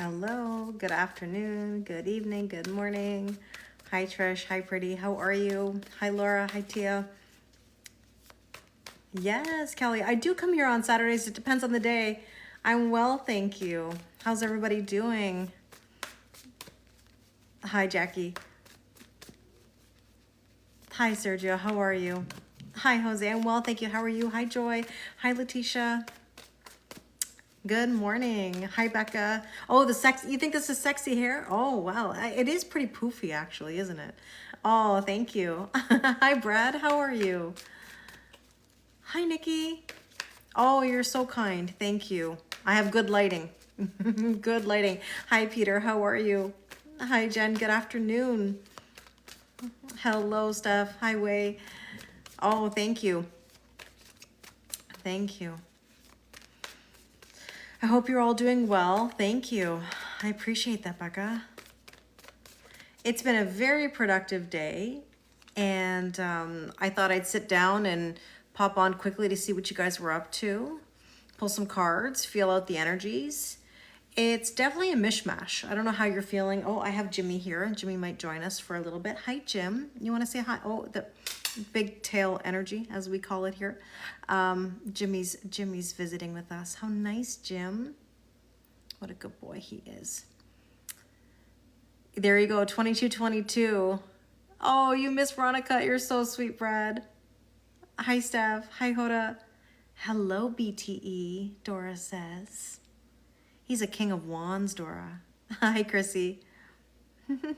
Hello, good afternoon, good evening, good morning. Hi Trish, hi Pretty, how are you? Hi Laura, hi Tia. Yes, Kelly, I do come here on Saturdays. It depends on the day. I'm well, thank you. How's everybody doing? Hi Jackie. Hi Sergio, how are you? Hi Jose, I'm well, thank you. How are you? Hi Joy. Hi Letitia. Good morning. Hi, Becca. Oh, you think this is sexy hair? Oh, wow. It is pretty poofy, actually, isn't it? Oh, thank you. Hi, Brad. How are you? Hi, Nikki. Oh, you're so kind. Thank you. I have good lighting. Good lighting. Hi, Peter. How are you? Hi, Jen. Good afternoon. Hello, Steph. Hi, Wei. Oh, thank you. Thank you. I hope you're all doing well. Thank you. I appreciate that, Becca. It's been a very productive day, and I thought I'd sit down and pop on quickly to see what you guys were up to, pull some cards, feel out the energies. It's definitely a mishmash. I don't know how you're feeling. Oh, I have Jimmy here. Jimmy might join us for a little bit. Hi, Jim. You want to say hi? Oh, the big tail energy, as we call it here. Jimmy's visiting with us. How nice, Jim. What a good boy he is. There you go, 2222. Oh, you miss Veronica. You're so sweet, Brad. Hi, Steph. Hi, Hoda. Hello, BTE, Dora says. He's a king of wands, Dora. Hi, Chrissy.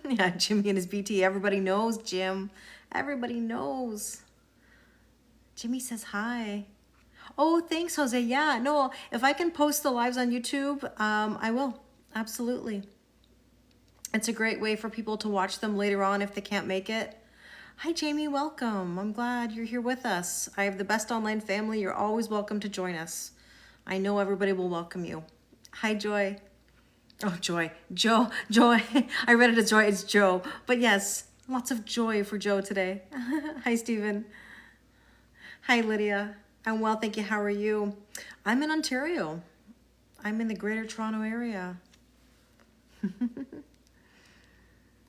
Yeah, Jimmy and his BT. Everybody knows, Jim. Everybody knows. Jimmy says hi. Oh, thanks, Jose. Yeah, no, if I can post the lives on YouTube, I will. Absolutely. It's a great way for people to watch them later on if they can't make it. Hi, Jamie. Welcome. I'm glad you're here with us. I have the best online family. You're always welcome to join us. I know everybody will welcome you. Hi, Joy. Oh, Joy. Joe. Joy. I read it as Joy. It's Joe. But yes, lots of joy for Joe today. Hi, Stephen. Hi, Lydia. I'm well, thank you. How are you? I'm in Ontario. I'm in the Greater Toronto area.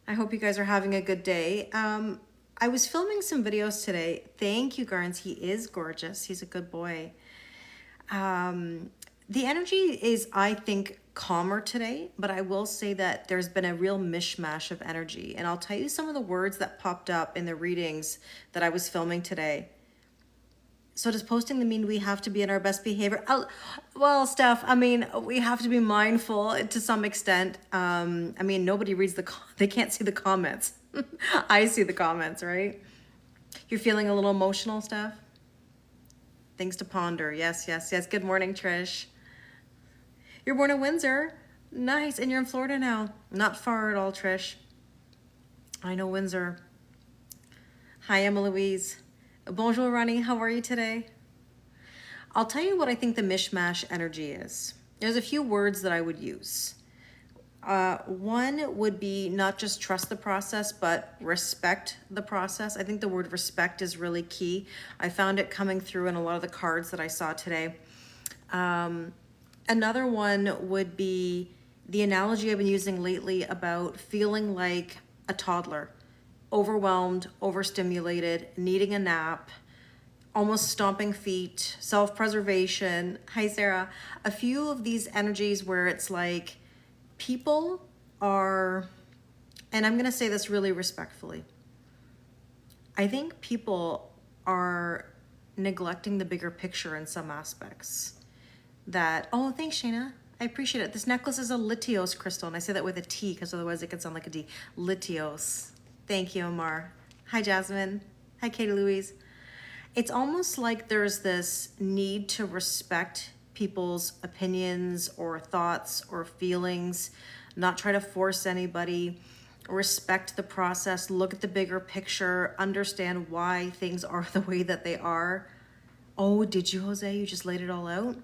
I hope you guys are having a good day. I was filming some videos today. Thank you, Garns. He is gorgeous. He's a good boy. The energy is, I think, calmer today, but I will say that there's been a real mishmash of energy. And I'll tell you some of the words that popped up in the readings that I was filming today. So does posting mean we have to be in our best behavior? Well, Steph, I mean, we have to be mindful to some extent. I mean, nobody reads they can't see the comments. I see the comments, right? You're feeling a little emotional, Steph? Things to ponder. Yes, yes, yes. Good morning, Trish. You're born in Windsor. Nice. And you're in Florida now. Not far at all, Trish. I know Windsor. Hi, Emma Louise. Bonjour, Ronnie. How are you today? I'll tell you what I think the mishmash energy is. There's a few words that I would use. One would be not just trust the process, but respect the process. I think the word respect is really key. I found it coming through in a lot of the cards that I saw today. Another one would be the analogy I've been using lately about feeling like a toddler. Overwhelmed, overstimulated, needing a nap, almost stomping feet, self-preservation. Hi, Sarah. A few of these energies where it's like people are, and I'm going to say this really respectfully, I think people are neglecting the bigger picture in some aspects. That, oh, thanks, Shayna. I appreciate it. This necklace is a Litios crystal, and I say that with a T because otherwise it could sound like a D. Litios. Thank you, Amar. Hi, Jasmine. Hi, Katie Louise. It's almost like there's this need to respect people's opinions or thoughts or feelings, not try to force anybody, respect the process, look at the bigger picture, understand why things are the way that they are. Oh, did you, Jose? You just laid it all out?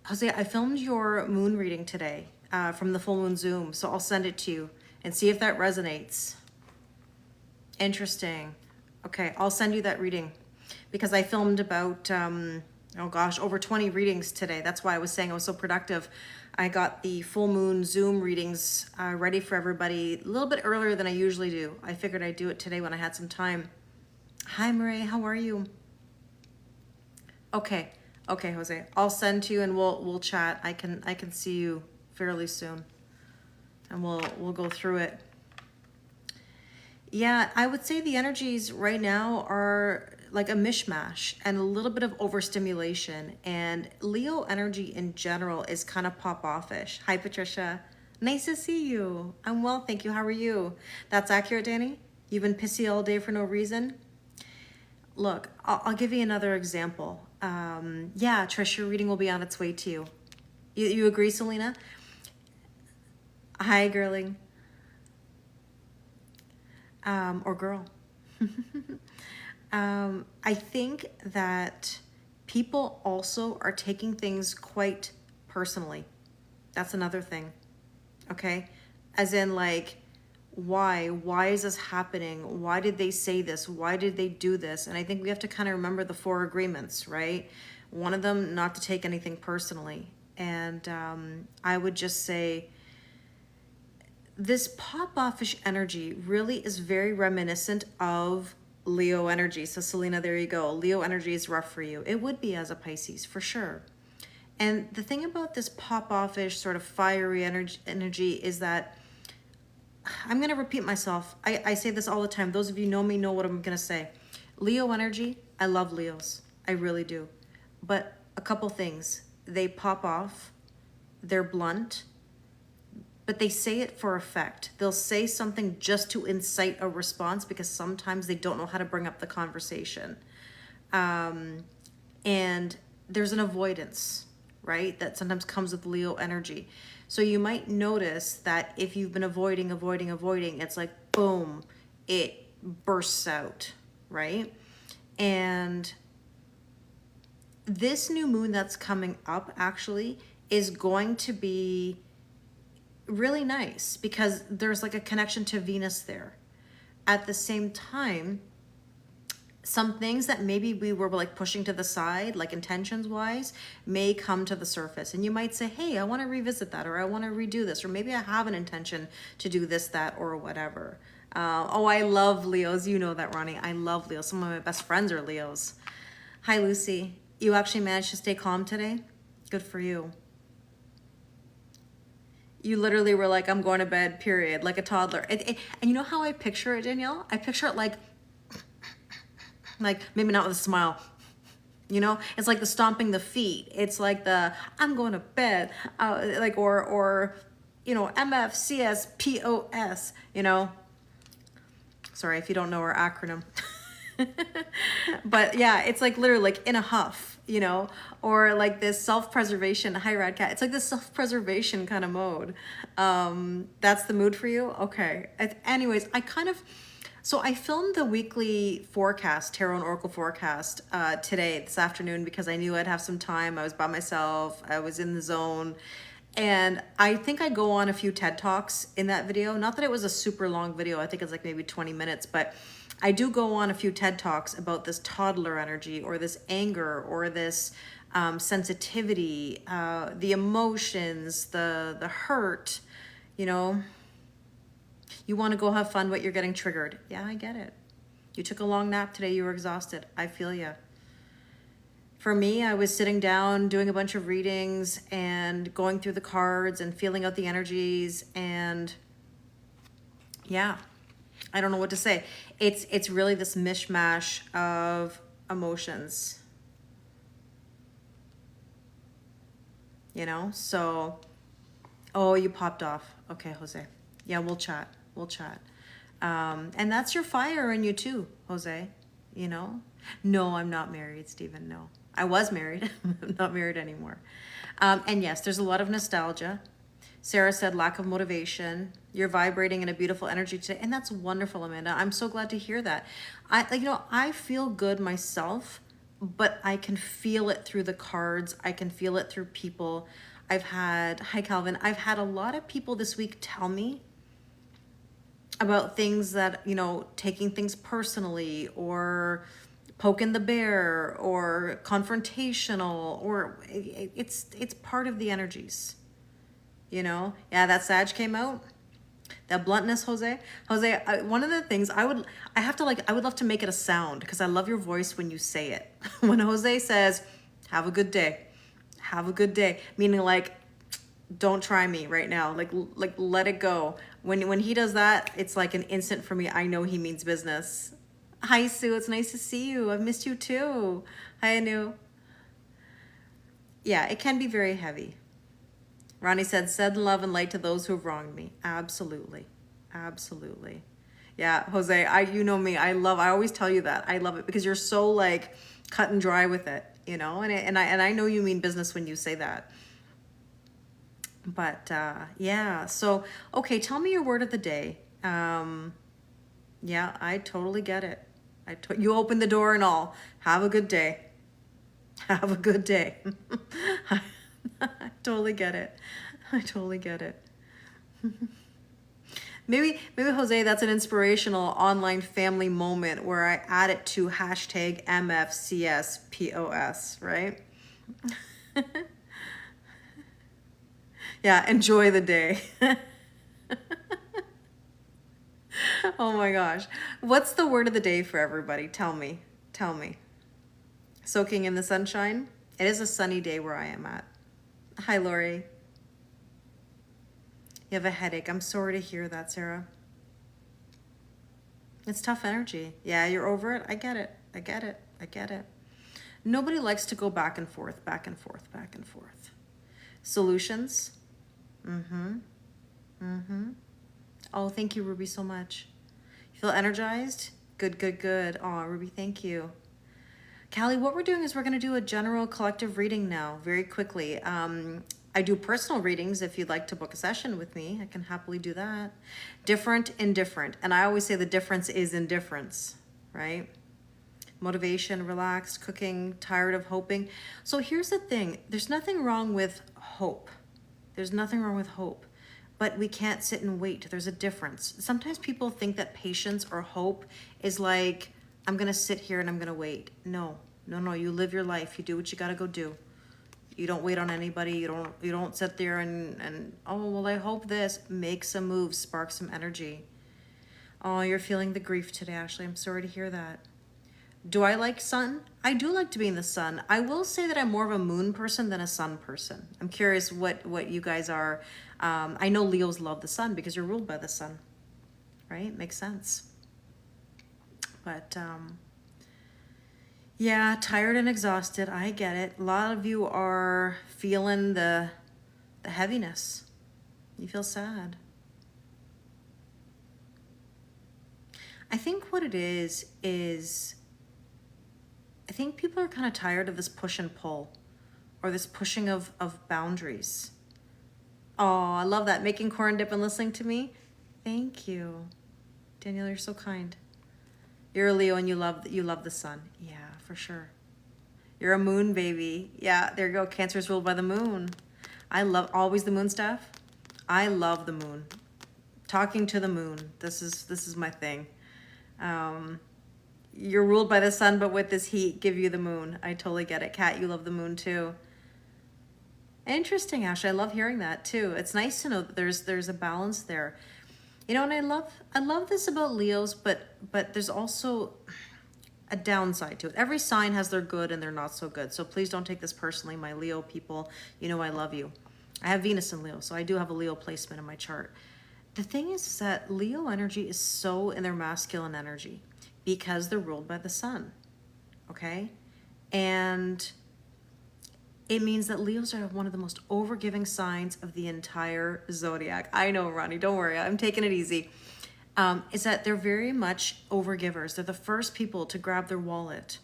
Jose, I filmed your moon reading today from the full moon Zoom, so I'll send it to you and see if that resonates. Interesting. Okay, I'll send you that reading because I filmed about, oh gosh, over 20 readings today. That's why I was saying I was so productive. I got the full moon Zoom readings ready for everybody a little bit earlier than I usually do. I figured I'd do it today when I had some time. Hi, Marie. How are you? Okay. Okay, Jose. I'll send to you and we'll chat. I can see you fairly soon. And we'll go through it. Yeah, I would say the energies right now are like a mishmash and a little bit of overstimulation. And Leo energy in general is kind of pop-offish. Hi, Patricia. Nice to see you. I'm well, thank you. How are you? That's accurate, Danny? You've been pissy all day for no reason? Look, I'll give you another example. Yeah, Trish, your reading will be on its way to you. You agree, Selena? Hi, girling. Or girl. I think that people also are taking things quite personally. That's another thing. Okay? As in, like, why? Why is this happening? Why did they say this? Why did they do this? And I think we have to kind of remember the 4 agreements, right? One of them, not to take anything personally. And I would just say, this pop-offish energy really is very reminiscent of Leo energy. So Selena, there you go. Leo energy is rough for you. It would be as a Pisces, for sure. And the thing about this pop-offish sort of fiery energy is that, I'm going to repeat myself. I say this all the time. Those of you know me know what I'm going to say. Leo energy, I love Leos. I really do. But a couple things. They pop off. They're blunt. But they say it for effect. They'll say something just to incite a response because sometimes they don't know how to bring up the conversation. And there's an avoidance, right? That sometimes comes with Leo energy. So you might notice that if you've been avoiding, it's like, boom, it bursts out, right? And this new moon that's coming up actually is going to be really nice because there's like a connection to Venus there. At the same time, some things that maybe we were like pushing to the side, like intentions wise, may come to the surface. And you might say, hey, I want to revisit that, or I want to redo this, or maybe I have an intention to do this, that, or whatever. Oh, I love Leos. You know that, Ronnie. I love Leos. Some of my best friends are Leos. Hi, Lucy. You actually managed to stay calm today? Good for you. You literally were like, I'm going to bed, period, like a toddler. And you know how I picture it, Danielle? I picture it like maybe not with a smile, you know? It's like the stomping the feet. It's like the, I'm going to bed, or you know, MFCSPOS, you know? Sorry if you don't know our acronym. But yeah, it's like literally like in a huff, you know, or like this self-preservation. Hi, Radcat. It's like this self-preservation kind of mode. That's the mood for you? Okay. Anyways, so I filmed the weekly forecast, Tarot and Oracle forecast, this afternoon, because I knew I'd have some time. I was by myself. I was in the zone. And I think I go on a few TED Talks in that video. Not that it was a super long video. I think it's like maybe 20 minutes, but I do go on a few TED Talks about this toddler energy or this anger or this sensitivity, the emotions, the hurt, you know. You want to go have fun, but you're getting triggered. Yeah, I get it. You took a long nap today. You were exhausted. I feel you. For me, I was sitting down doing a bunch of readings and going through the cards and feeling out the energies, and yeah, I don't know what to say. It's really this mishmash of emotions, you know? So, oh, you popped off. Okay, Jose. Yeah, we'll chat. We'll chat. And that's your fire in you too, Jose, you know? No, I'm not married, Stephen, no. I was married. I'm not married anymore. And yes, there's a lot of nostalgia. Sarah said lack of motivation. You're vibrating in a beautiful energy today. And that's wonderful, Amanda. I'm so glad to hear that. I feel good myself, but I can feel it through the cards. I can feel it through people. Hi, Calvin. I've had a lot of people this week tell me about things that, you know, taking things personally or poking the bear or confrontational, or it's part of the energies. you know? Yeah, that Sag came out. That bluntness, Jose. Jose, one of the things I would love to make it a sound because I love your voice when you say it. When Jose says, have a good day, have a good day, meaning like, don't try me right now. Like let it go. When he does that, it's like an instant for me. I know he means business. Hi, Sue. It's nice to see you. I've missed you too. Hi, Anu. Yeah, it can be very heavy. Ronnie said, send love and light to those who have wronged me. Absolutely. Absolutely. Yeah, Jose, you know me. I always tell you that. I love it because you're so like cut and dry with it, you know? And I know you mean business when you say that. But yeah, so okay, tell me your word of the day. Yeah, I totally get it. You opened the door and all. Have a good day. Have a good day. I totally get it. I totally get it. Maybe Jose, that's an inspirational online family moment where I add it to hashtag MFCSPOS, right? Yeah, enjoy the day. Oh my gosh. What's the word of the day for everybody? Tell me. Tell me. Soaking in the sunshine? It is a sunny day where I am at. Hi, Lori. You have a headache. I'm sorry to hear that, Sarah. It's tough energy. Yeah, you're over it. I get it. I get it. I get it. Nobody likes to go back and forth, back and forth, back and forth. Solutions? Mm-hmm. Mm-hmm. Oh, thank you, Ruby, so much. You feel energized? Good, good, good. Oh, Ruby, thank you. Callie, what we're doing is we're going to do a general collective reading now, very quickly. I do personal readings. If you'd like to book a session with me, I can happily do that. Different, indifferent. And I always say the difference is indifference, right? Motivation, relaxed, cooking, tired of hoping. So here's the thing. There's nothing wrong with hope. There's nothing wrong with hope. But we can't sit and wait. There's a difference. Sometimes people think that patience or hope is like, I'm going to sit here and I'm going to wait. No, no, no. You live your life. You do what you got to go do. You don't wait on anybody. You don't sit there and oh, well, I hope this. Make some moves, spark some energy. Oh, you're feeling the grief today, Ashley. I'm sorry to hear that. Do I like sun? I do like to be in the sun. I will say that I'm more of a moon person than a sun person. I'm curious what you guys are. I know Leos love the sun because you're ruled by the sun, right? Makes sense. But yeah, tired and exhausted. I get it. A lot of you are feeling the heaviness. You feel sad. I think what it is I think people are kind of tired of this push and pull or this pushing of boundaries. Oh, I love that. Making corn dip and listening to me. Thank you. Danielle, you're so kind. You're a Leo and you love the sun. Yeah, for sure. You're a moon baby. Yeah, there you go. Cancer is ruled by the moon. I love always the moon stuff. I love the moon. Talking to the moon. This is my thing. You're ruled by the sun, but with this heat, give you the moon. I totally get it. Kat, you love the moon too. Interesting, Ashley. I love hearing that too. It's nice to know that there's a balance there. You know, and I love this about Leos, but there's also a downside to it. Every sign has their good and their not so good. So please don't take this personally, my Leo people. You know I love you. I have Venus in Leo, so I do have a Leo placement in my chart. The thing is that Leo energy is so in their masculine energy because they're ruled by the sun, okay? And it means that Leos are one of the most overgiving signs of the entire zodiac. I know, Ronnie, don't worry, I'm taking it easy. Is that they're very much overgivers. They're the first people to grab their wallet.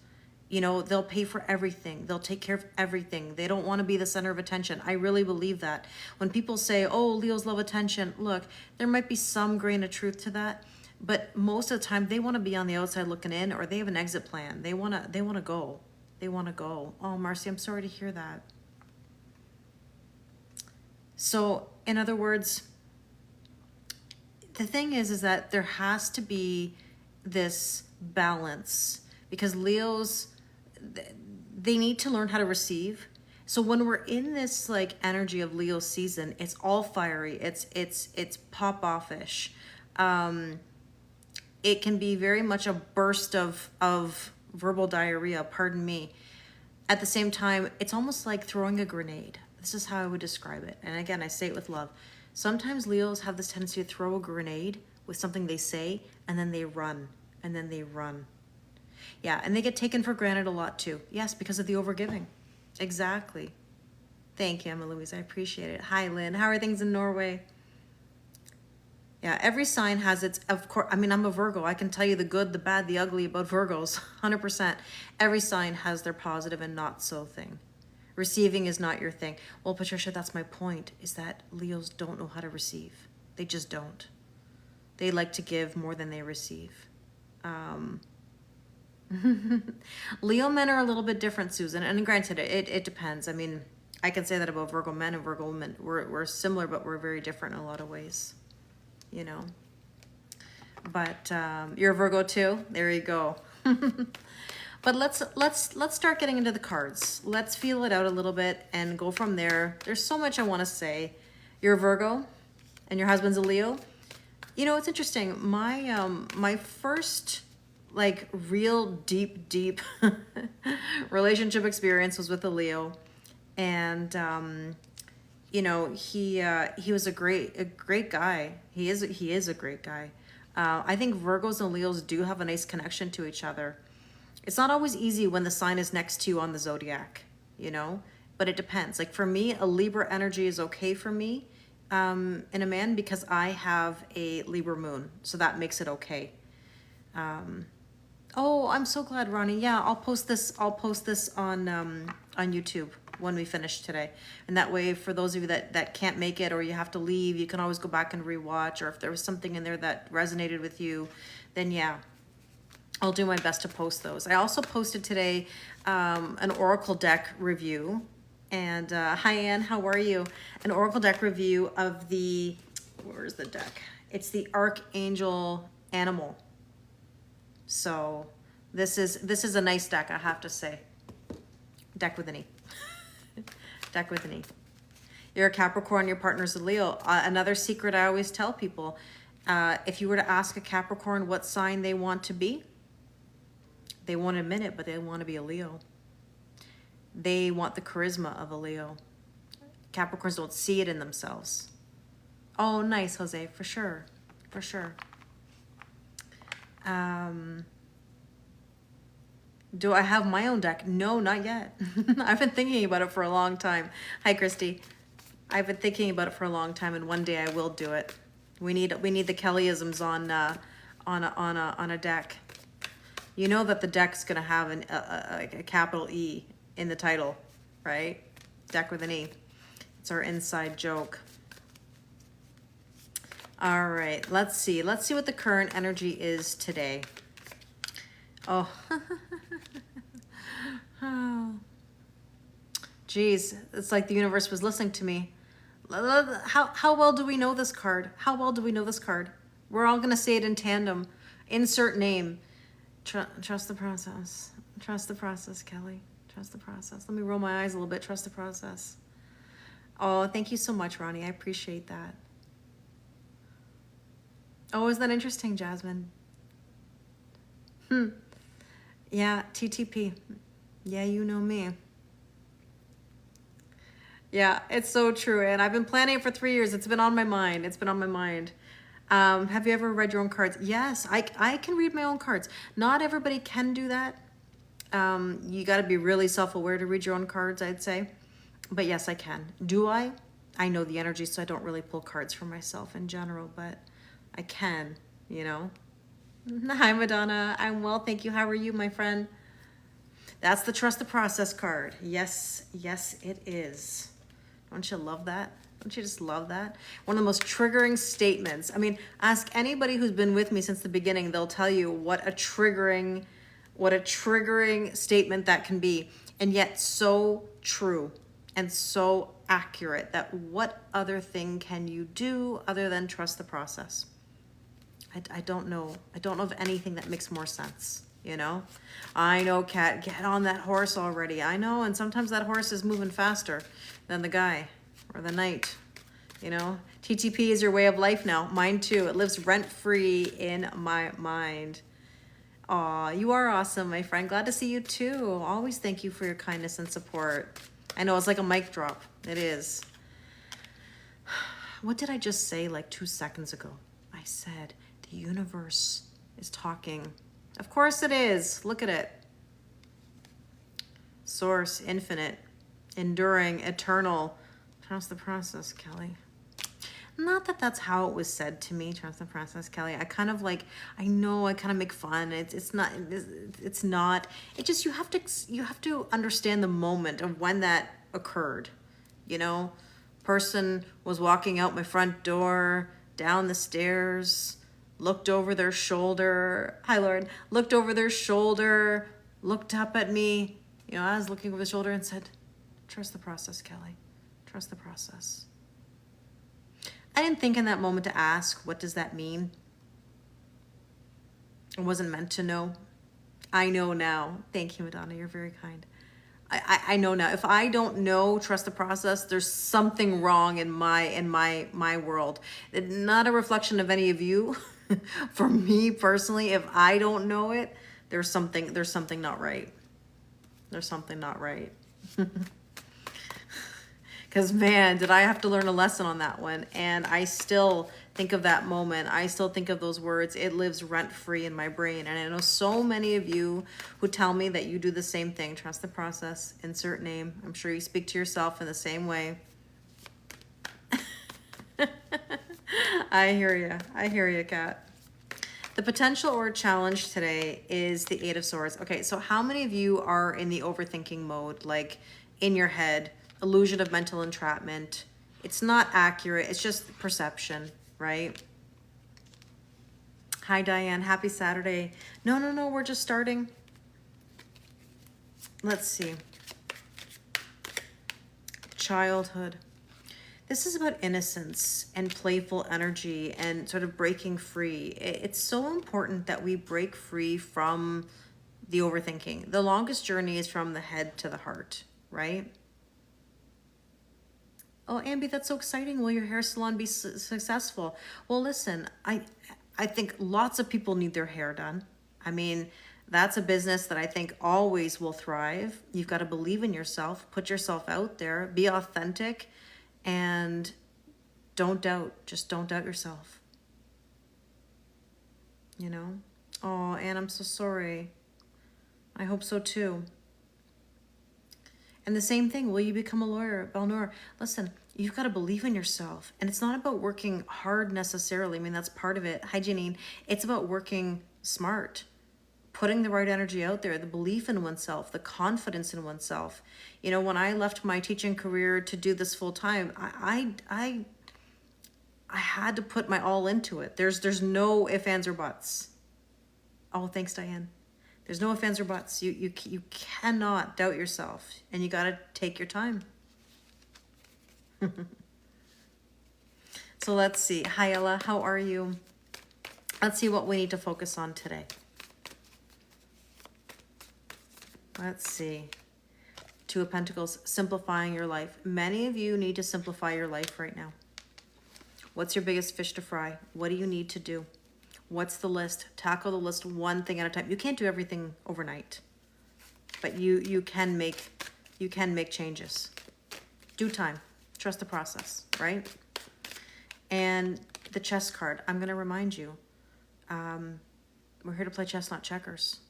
You know, they'll pay for everything. They'll take care of everything. They don't want to be the center of attention. I really believe that. When people say, oh, Leos love attention, look, there might be some grain of truth to that. But most of the time, they want to be on the outside looking in, or they have an exit plan. They want to go. They want to go. Oh, Marcy, I'm sorry to hear that. So, in other words, the thing is that there has to be this balance because Leos, they need to learn how to receive. So when we're in this like energy of Leo season, it's all fiery. It's pop offish. It can be very much a burst of verbal diarrhea, pardon me. At the same time, it's almost like throwing a grenade. This is how I would describe it. And again, I say it with love. Sometimes Leos have this tendency to throw a grenade with something they say, and then they run, and then they run. Yeah, and they get taken for granted a lot too. Yes, because of the overgiving. Exactly. Thank you, Emma Louise. I appreciate it. Hi, Lynn. How are things in Norway? Yeah, every sign has its, of course, I mean, I'm a Virgo. I can tell you the good, the bad, the ugly about Virgos, 100%. Every sign has their positive and not so thing. Receiving is not your thing. Well, Patricia, that's my point, is that Leos don't know how to receive. They just don't. They like to give more than they receive. Leo men are a little bit different, Susan, and granted, it depends. I mean, I can say that about Virgo men and Virgo women. We're similar, but we're very different in a lot of ways, you know. But you're a Virgo too? There you go. But let's start getting into the cards. Let's feel it out a little bit and go from there. There's so much I want to say. You're a Virgo and your husband's a Leo. You know, it's interesting. My first like real deep relationship experience was with a Leo, and you know, he was a great guy. He is a great guy. I think Virgos and Leos do have a nice connection to each other. It's not always easy when the sign is next to you on the zodiac, you know, but it depends. Like for me, a Libra energy is okay for me in a man because I have a Libra moon, so that makes it okay. Oh, I'm so glad, Ronnie. Yeah, I'll post this on YouTube when we finish today. And that way, for those of you that can't make it or you have to leave, you can always go back and rewatch. Or if there was something in there that resonated with you, then yeah, I'll do my best to post those. I also posted today an Oracle deck review. And hi, Anne, how are you? An Oracle deck review of the, where's the deck? It's the Archangel Animal. So this is a nice deck, I have to say. Deck with an E. Deck with an E. You're a Capricorn, your partner's a Leo. Another secret I always tell people, if you were to ask a Capricorn what sign they want to be, they won't admit it, but they want to be a Leo. They want the charisma of a Leo. Capricorns don't see it in themselves. Oh, nice, Jose, for sure. For sure. Do I have my own deck? No, not yet. I've been thinking about it for a long time. Hi, Christy. I've been thinking about it for a long time, and one day I will do it. We need the Kellyisms on a deck. You know that the deck's gonna have a capital E in the title, right? Deck with an E. It's our inside joke. All right, let's see what the current energy is today. Oh, oh, geez, it's like the universe was listening to me. How well do we know this card? How well do we know this card? We're all gonna say it in tandem. Insert name. Trust the process. Trust the process, Kelly. Trust the process. Let me roll my eyes a little bit. Trust the process. Oh, thank you so much, Ronnie. I appreciate that. Oh, is that interesting, Jasmine? Yeah, TTP. Yeah, you know me. Yeah, it's so true. And I've been planning it for 3 years. It's been on my mind. It's been on my mind. Have you ever read your own cards? Yes, I can read my own cards. Not everybody can do that. You got to be really self-aware to read your own cards, I'd say. But yes, I can. Do I? I know the energy, so I don't really pull cards for myself in general, but I can, you know. Hi, Madonna. I'm well, thank you. How are you, my friend? That's the Trust the Process card. Yes, yes, it is. Don't you love that? Don't you just love that? One of the most triggering statements. I mean, ask anybody who's been with me since the beginning. They'll tell you what a triggering statement that can be. And yet so true and so accurate that what other thing can you do other than trust the process? I don't know. I don't know of anything that makes more sense. you know? I know, Kat, get on that horse already. I know, and sometimes that horse is moving faster than the guy or the knight, you know? TTP is your way of life now. Mine too. It lives rent-free in my mind. Aw, you are awesome, my friend. Glad to see you too. Always thank you for your kindness and support. I know, it's like a mic drop. It is. What did I just say like 2 seconds ago? I said the universe is talking. Of course it is. Look at it. Source, infinite, enduring, eternal. Trust the process, Kelly. Not that that's how it was said to me, trust the process, Kelly. I kind of like, I know I kind of make fun. It's not, it just, you have to understand the moment of when that occurred. You know, person was walking out my front door, down the stairs, looked over their shoulder. Hi, Lord. Looked over their shoulder, looked up at me. You know, I was looking over the shoulder and said, trust the process, Kelly. Trust the process. I didn't think in that moment to ask, what does that mean? I wasn't meant to know. I know now. Thank you, Madonna. You're very kind. I know now. If I don't know, trust the process, there's something wrong in my world. Not a reflection of any of you. For me personally, if I don't know it, there's something not right. There's something not right. Because, man, did I have to learn a lesson on that one. And I still think of that moment. I still think of those words. It lives rent-free in my brain. And I know so many of you who tell me that you do the same thing. Trust the process. Insert name. I'm sure you speak to yourself in the same way. I hear you. I hear you, Kat. The potential or challenge today is the Eight of Swords. Okay, so how many of you are in the overthinking mode, like in your head? Illusion of mental entrapment. It's not accurate. It's just perception, right? Hi, Diane. Happy Saturday. No. We're just starting. Let's see. Childhood. This is about innocence and playful energy and sort of breaking free. It's so important that we break free from the overthinking. The longest journey is from the head to the heart, right? Oh, Ambi, that's so exciting. Will your hair salon be successful? Well, listen, I think lots of people need their hair done. I mean, that's a business that I think always will thrive. You've got to believe in yourself, put yourself out there, be authentic, and don't doubt. Just don't doubt yourself. You know? Oh, Anne, I'm so sorry. I hope so too. And the same thing, will you become a lawyer, Belnor? Listen, you've got to believe in yourself. And it's not about working hard necessarily. I mean, that's part of it. Hi, Janine. It's about working smart, putting the right energy out there, the belief in oneself, the confidence in oneself. You know, when I left my teaching career to do this full time, I had to put my all into it. There's no ifs, ands, or buts. Oh, thanks, Diane. There's no ifs, ands, or buts. You cannot doubt yourself, and you got to take your time. So let's see. Hi, Ella. How are you? Let's see what we need to focus on today. Let's see. Two of Pentacles, simplifying your life. Many of you need to simplify your life right now. What's your biggest fish to fry? What do you need to do? What's the list? Tackle the list one thing at a time. You can't do everything overnight, but you can make changes. Do time. Trust the process, right? And the chess card. I'm going to remind you, we're here to play chess, not checkers.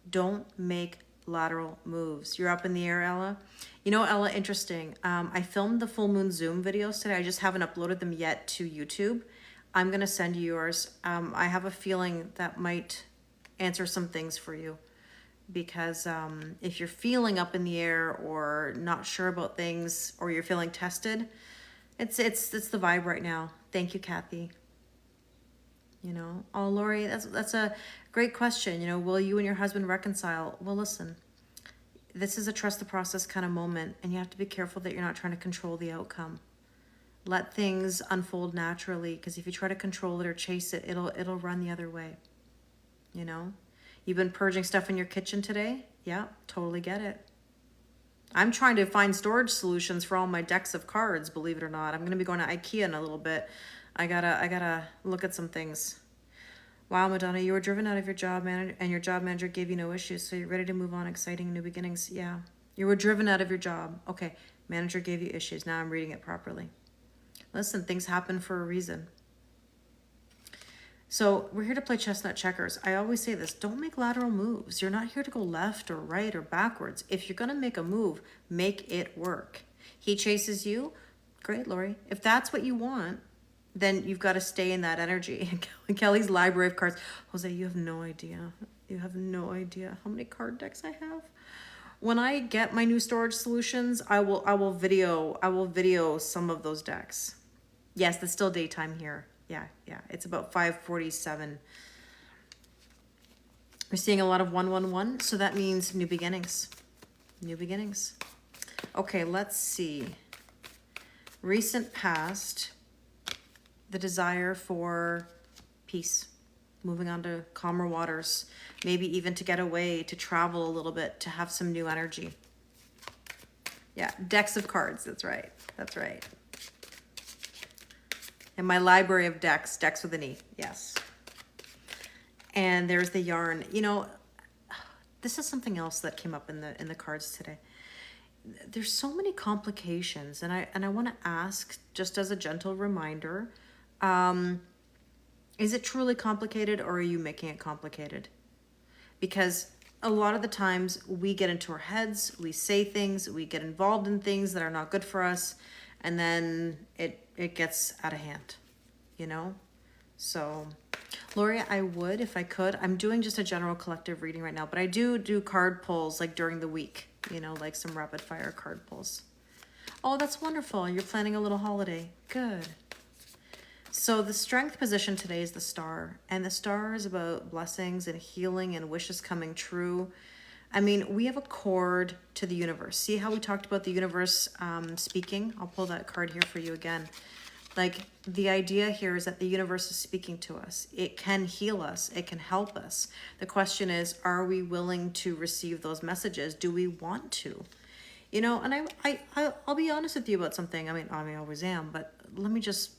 Don't make lateral moves. You're up in the air, Ella. You know, Ella, interesting. I filmed the full moon Zoom videos today. I just haven't uploaded them yet to YouTube. I'm going to send you yours. I have a feeling that might answer some things for you, because if you're feeling up in the air or not sure about things, or you're feeling tested, it's the vibe right now. Thank you, Kathy. You know, oh, Lori, that's a great question. You know, will you and your husband reconcile? Well, listen, this is a trust the process kind of moment, and you have to be careful that you're not trying to control the outcome. Let things unfold naturally, because if you try to control it or chase it, it'll run the other way. You know, You've been purging stuff in your kitchen today? Yeah, totally get it. I'm trying to find storage solutions for all my decks of cards, believe it or not. I'm going to be going to IKEA in a little bit. I gotta look at some things. Wow, Madonna, you were driven out of your job manager and your job manager gave you no issues, so you're ready to move on, exciting new beginnings. Yeah, you were driven out of your job. Okay, manager gave you issues. Now I'm reading it properly. Listen, things happen for a reason. So we're here to play chestnut checkers. I always say this, don't make lateral moves. You're not here to go left or right or backwards. If you're gonna make a move, make it work. He chases you, great, Lori. If that's what you want, then you've got to stay in that energy. Kelly's library of cards. Jose, you have no idea. You have no idea how many card decks I have. When I get my new storage solutions, I will video some of those decks. Yes, it's still daytime here. Yeah. It's about 5:47. We're seeing a lot of 111, so that means new beginnings. New beginnings. Okay, let's see. Recent past, the desire for peace, moving on to calmer waters, maybe even to get away, to travel a little bit, to have some new energy. Yeah, decks of cards, that's right. That's right. And my library of decks, decks with an E, yes. And there's the yarn. You know, this is something else that came up in the cards today. There's so many complications, and I want to ask, just as a gentle reminder, is it truly complicated, or are you making it complicated? Because a lot of the times we get into our heads, we say things, we get involved in things that are not good for us, and then it gets out of hand, you know? So, Lori, I would, if I could, I'm doing just a general collective reading right now, but I do card pulls like during the week, you know, like some rapid fire card pulls. Oh, that's wonderful. You're planning a little holiday. Good. So the strength position today is the star, and the star is about blessings and healing and wishes coming true. I mean, we have a cord to the universe. See how we talked about the universe speaking? I'll pull that card here for you again. Like, the idea here is that the universe is speaking to us. It can heal us. It can help us. The question is, are we willing to receive those messages? Do we want to? You know, and I'll be honest with you about something. I mean, I always am, but let me just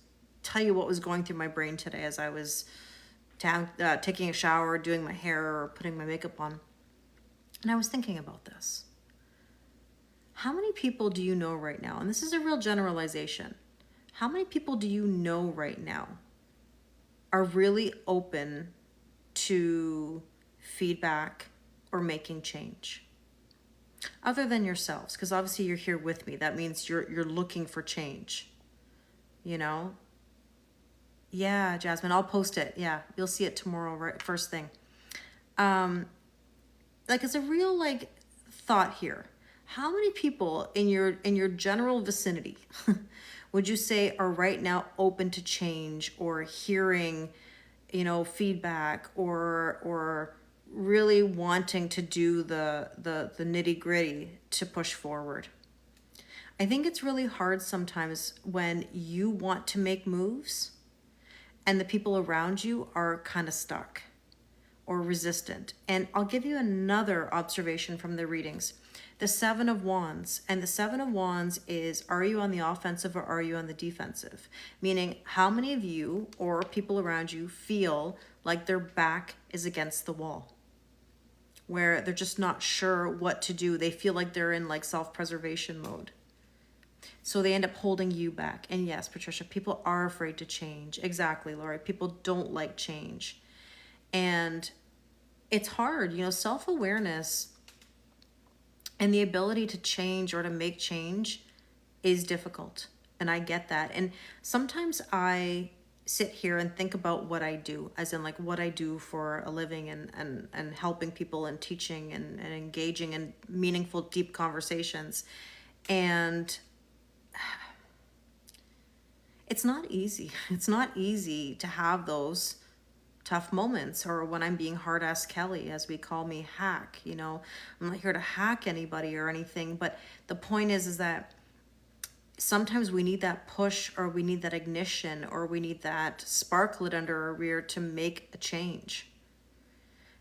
tell you what was going through my brain today as I was taking a shower, doing my hair, or putting my makeup on. And I was thinking about this. How many people do you know right now? And this is a real generalization. How many people do you know right now are really open to feedback or making change? Other than yourselves, because obviously you're here with me. That means you're looking for change, you know? Yeah, Jasmine, I'll post it. Yeah, you'll see it tomorrow, right? First thing. Like, it's a real like thought here. How many people in your general vicinity would you say are right now open to change or hearing, you know, feedback or really wanting to do the nitty-gritty to push forward? I think it's really hard sometimes when you want to make moves and the people around you are kind of stuck or resistant. And I'll give you another observation from the readings. The Seven of Wands, and the Seven of Wands is, are you on the offensive or are you on the defensive? Meaning, how many of you or people around you feel like their back is against the wall, where they're just not sure what to do? They feel like they're in like self-preservation mode. So they end up holding you back. And yes, Patricia, people are afraid to change. Exactly, Laurie. People don't like change. And it's hard, you know, self-awareness and the ability to change or to make change is difficult. And I get that. And sometimes I sit here and think about what I do, as in like what I do for a living and helping people and teaching and engaging in meaningful, deep conversations. And it's not easy. It's not easy to have those tough moments, or when I'm being hard-ass Kelly, as we call me, hack, you know. I'm not here to hack anybody or anything, but the point is that sometimes we need that push, or we need that ignition, or we need that spark lit under our rear to make a change.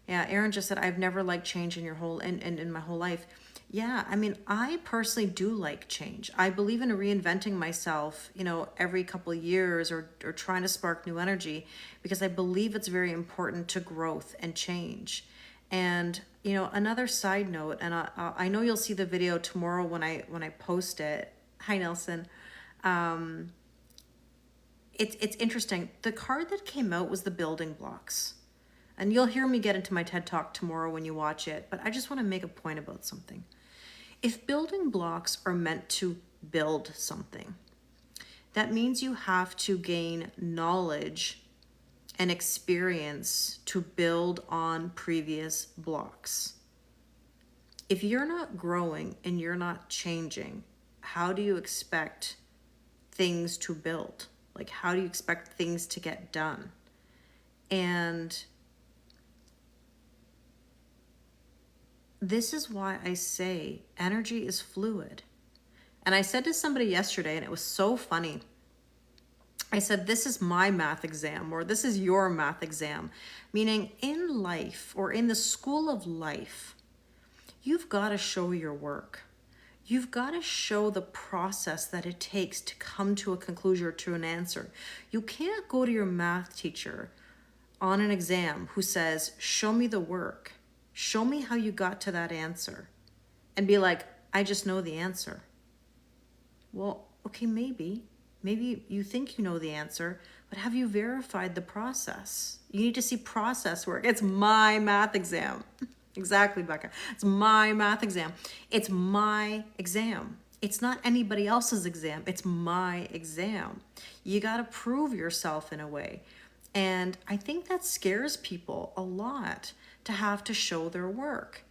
Yeah, Aaron just said, I've never liked change in my whole life. Yeah, I mean, I personally do like change. I believe in reinventing myself, every couple of years, or trying to spark new energy, because I believe it's very important to growth and change. And, another side note, and I know you'll see the video tomorrow when I post it. Hi, Nelson. It's interesting. The card that came out was the building blocks. And you'll hear me get into my TED Talk tomorrow when you watch it, but I just want to make a point about something. If building blocks are meant to build something, that means you have to gain knowledge and experience to build on previous blocks. If you're not growing and you're not changing, how do you expect things to build? Like, how do you expect things to get done? And this is why I say energy is fluid. And I said to somebody yesterday, and it was so funny. I said, this is my math exam, or this is your math exam. Meaning, in life, or in the school of life, you've got to show your work. You've got to show the process that it takes to come to a conclusion or to an answer. You can't go to your math teacher on an exam who says, show me the work. Show me how you got to that answer. And be like, I just know the answer. Well, okay, maybe you think you know the answer, but have you verified the process? You need to see process work. It's my math exam. Exactly, Becca. It's my math exam. It's my exam. It's not anybody else's exam. It's my exam. You got to prove yourself in a way. And I think that scares people a lot, to have to show their work.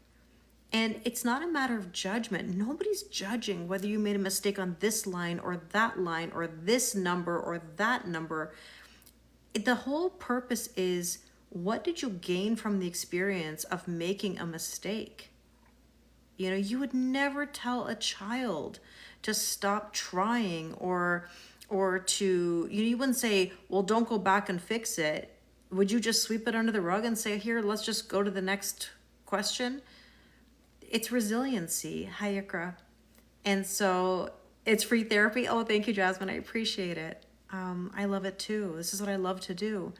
And it's not a matter of judgment. Nobody's judging whether you made a mistake on this line or this number or that number. The whole purpose is, what did you gain from the experience of making a mistake? You would never tell a child to stop trying, or to, you wouldn't say, well, don't go back and fix it. Would you just sweep it under the rug and say, here, let's just go to the next question? It's resiliency. Hi, Ikra. And so it's free therapy. Oh, thank you, Jasmine. I appreciate it. I love it too. This is what I love to do.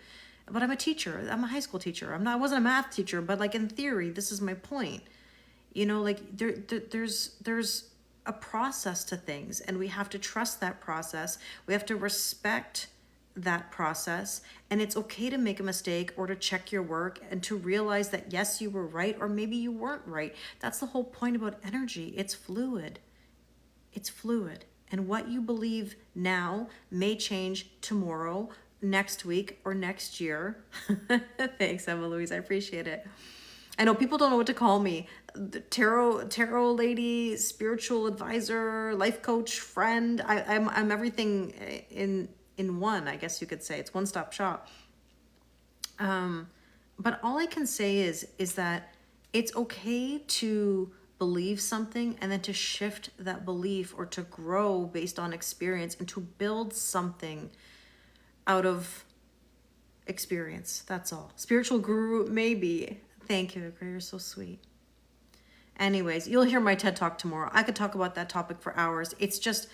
But I'm a teacher. I'm a high school teacher. I wasn't a math teacher, but like in theory, this is my point. There's a process to things, and we have to trust that process. We have to respect that process, and it's okay to make a mistake or to check your work and to realize that yes, you were right, or maybe you weren't right. That's the whole point about energy. It's fluid. It's fluid. And what you believe now may change tomorrow, next week, or next year. Thanks, Emma Louise. I appreciate it. I know people don't know what to call me. The tarot lady, spiritual advisor, life coach, friend. I'm everything in one, I guess you could say. It's one-stop shop. But all I can say is that it's okay to believe something and then to shift that belief, or to grow based on experience, and to build something out of experience. That's all. Spiritual guru, maybe. Thank you, you're so sweet. Anyways, you'll hear my TED Talk tomorrow. I could talk about that topic for hours. It's just,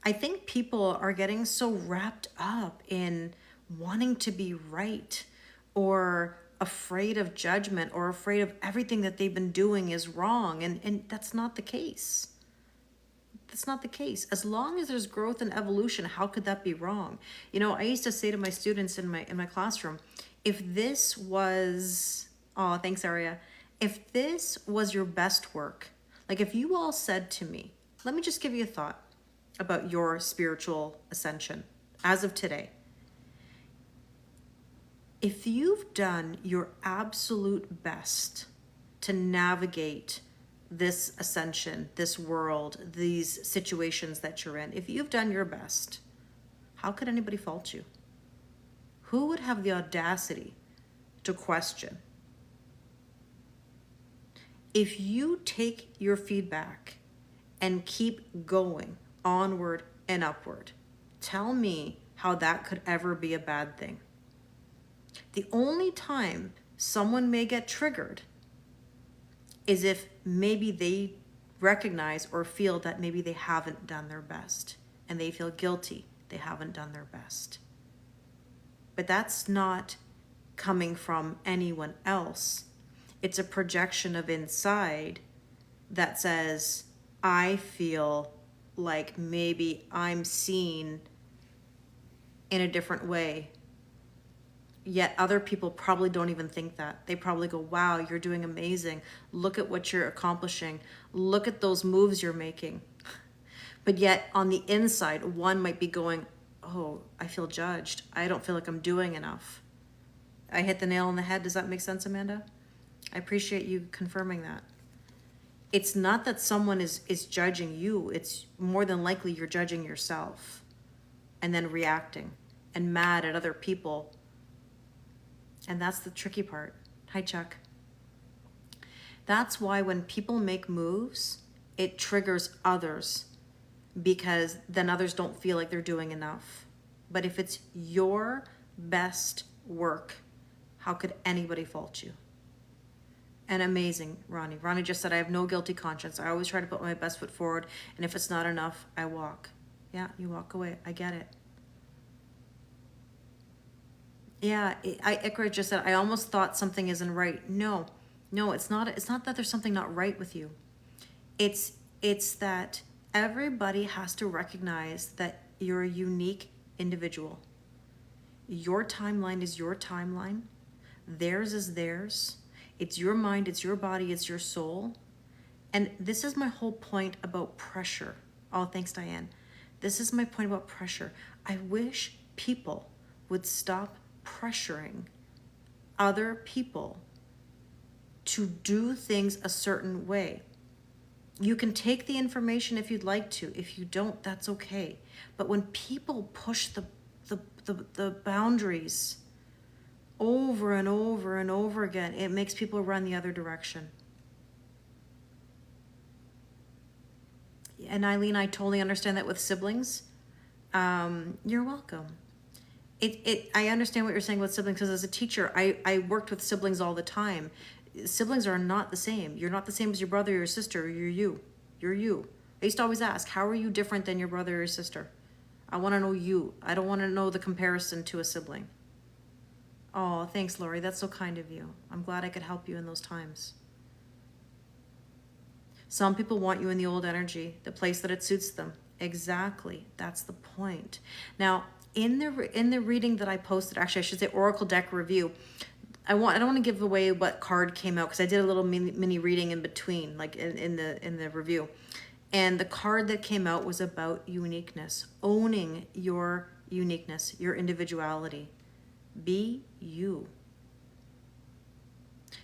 I think people are getting so wrapped up in wanting to be right, or afraid of judgment, or afraid of everything that they've been doing is wrong. And that's not the case. That's not the case. As long as there's growth and evolution, how could that be wrong? I used to say to my students in my classroom, if this was, oh, thanks, Aria. If this was your best work, like if you all said to me, let me just give you a thought about your spiritual ascension as of today. If you've done your absolute best to navigate this ascension, this world, these situations that you're in, if you've done your best, how could anybody fault you? Who would have the audacity to question? If you take your feedback and keep going onward and upward, tell me how that could ever be a bad thing. The only time someone may get triggered is if maybe they recognize or feel that maybe they haven't done their best and they feel guilty they haven't done their best. But that's not coming from anyone else. It's a projection of inside that says, I feel like maybe I'm seen in a different way. Yet other people probably don't even think that. They probably go, wow, you're doing amazing. Look at what you're accomplishing. Look at those moves you're making. But yet on the inside, one might be going, oh, I feel judged. I don't feel like I'm doing enough. I hit the nail on the head. Does that make sense, Amanda? I appreciate you confirming that. It's not that someone is judging you. It's more than likely you're judging yourself and then reacting and mad at other people. And that's the tricky part. Hi, Chuck. That's why when people make moves, it triggers others because then others don't feel like they're doing enough. But if it's your best work, how could anybody fault you? And amazing, Ronnie. Ronnie just said, I have no guilty conscience. I always try to put my best foot forward, and if it's not enough, I walk. Yeah, you walk away. I get it. Yeah, Icarus just said, I almost thought something isn't right. No, it's not. It's not that there's something not right with you. It's that everybody has to recognize that you're a unique individual. Your timeline is your timeline. Theirs is theirs. It's your mind, it's your body, it's your soul. And this is my whole point about pressure. Oh, thanks, Diane. This is my point about pressure. I wish people would stop pressuring other people to do things a certain way. You can take the information if you'd like to. If you don't, that's okay. But when people push the boundaries over and over and over again, it makes people run the other direction. And Eileen, I totally understand that with siblings. You're welcome. I understand what you're saying with siblings because as a teacher, I worked with siblings all the time. Siblings are not the same. You're not the same as your brother or your sister. You're you. You're you. I used to always ask, how are you different than your brother or your sister? I want to know you. I don't want to know the comparison to a sibling. Oh, thanks, Lori. That's so kind of you. I'm glad I could help you in those times. Some people want you in the old energy, the place that it suits them. Exactly. That's the point. Now, in the reading that I posted, actually, I should say Oracle deck review. I don't want to give away what card came out because I did a little mini reading in between, like in the review. And the card that came out was about uniqueness, owning your uniqueness, your individuality. Be you.